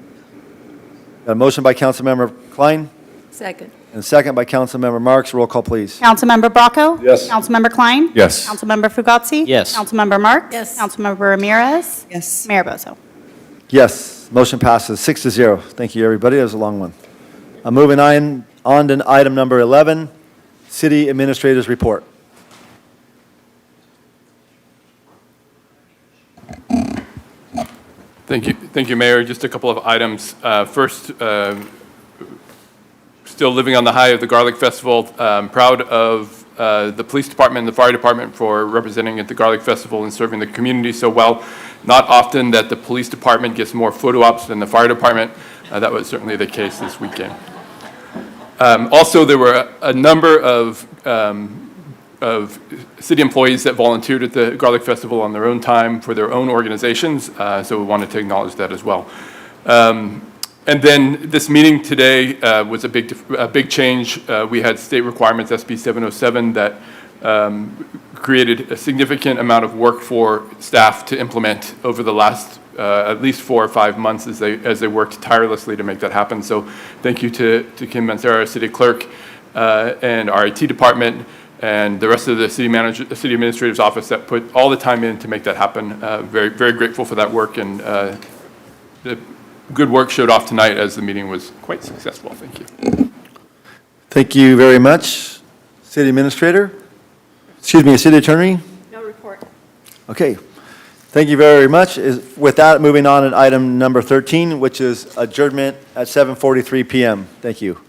Got a motion by Councilmember Klein Second. and a second by Councilmember Marks. Roll call, please. Councilmember Bracco? Yes. Councilmember Klein? Yes. Councilmember Fugazi? Yes. Councilmember Marks? Yes. Councilmember Ramirez? Yes. Mayor Bozo? Yes, motion passes 6-0. Thank you, everybody. That was a long one. Moving on to item number 11, City Administrator's Report. Thank you, Mayor. Just a couple of items. First, still living on the high of the Garlic Festival. Proud of the police department and the fire department for representing at the Garlic Festival and serving the community so well. Not often that the police department gets more photo ops than the fire department. That was certainly the case this weekend. Also, there were a number of city employees that volunteered at the Garlic Festival on their own time for their own organizations, so we wanted to acknowledge that as well. And then this meeting today was a big change. We had state requirements, SB 707, that created a significant amount of work for staff to implement over the last at least 4 or 5 months as they worked tirelessly to make that happen. So thank you to Kim Mancera, our city clerk, and our IT department, and the rest of the city administrator's office that put all the time in to make that happen. Very, very grateful for that work, and the good work showed off tonight as the meeting was quite successful. Thank you. Thank you very much, City Administrator. Excuse me, City Attorney? No report. Okay. Thank you very much. With that, moving on to item number 13, which is adjournment at 7:43 p.m. Thank you.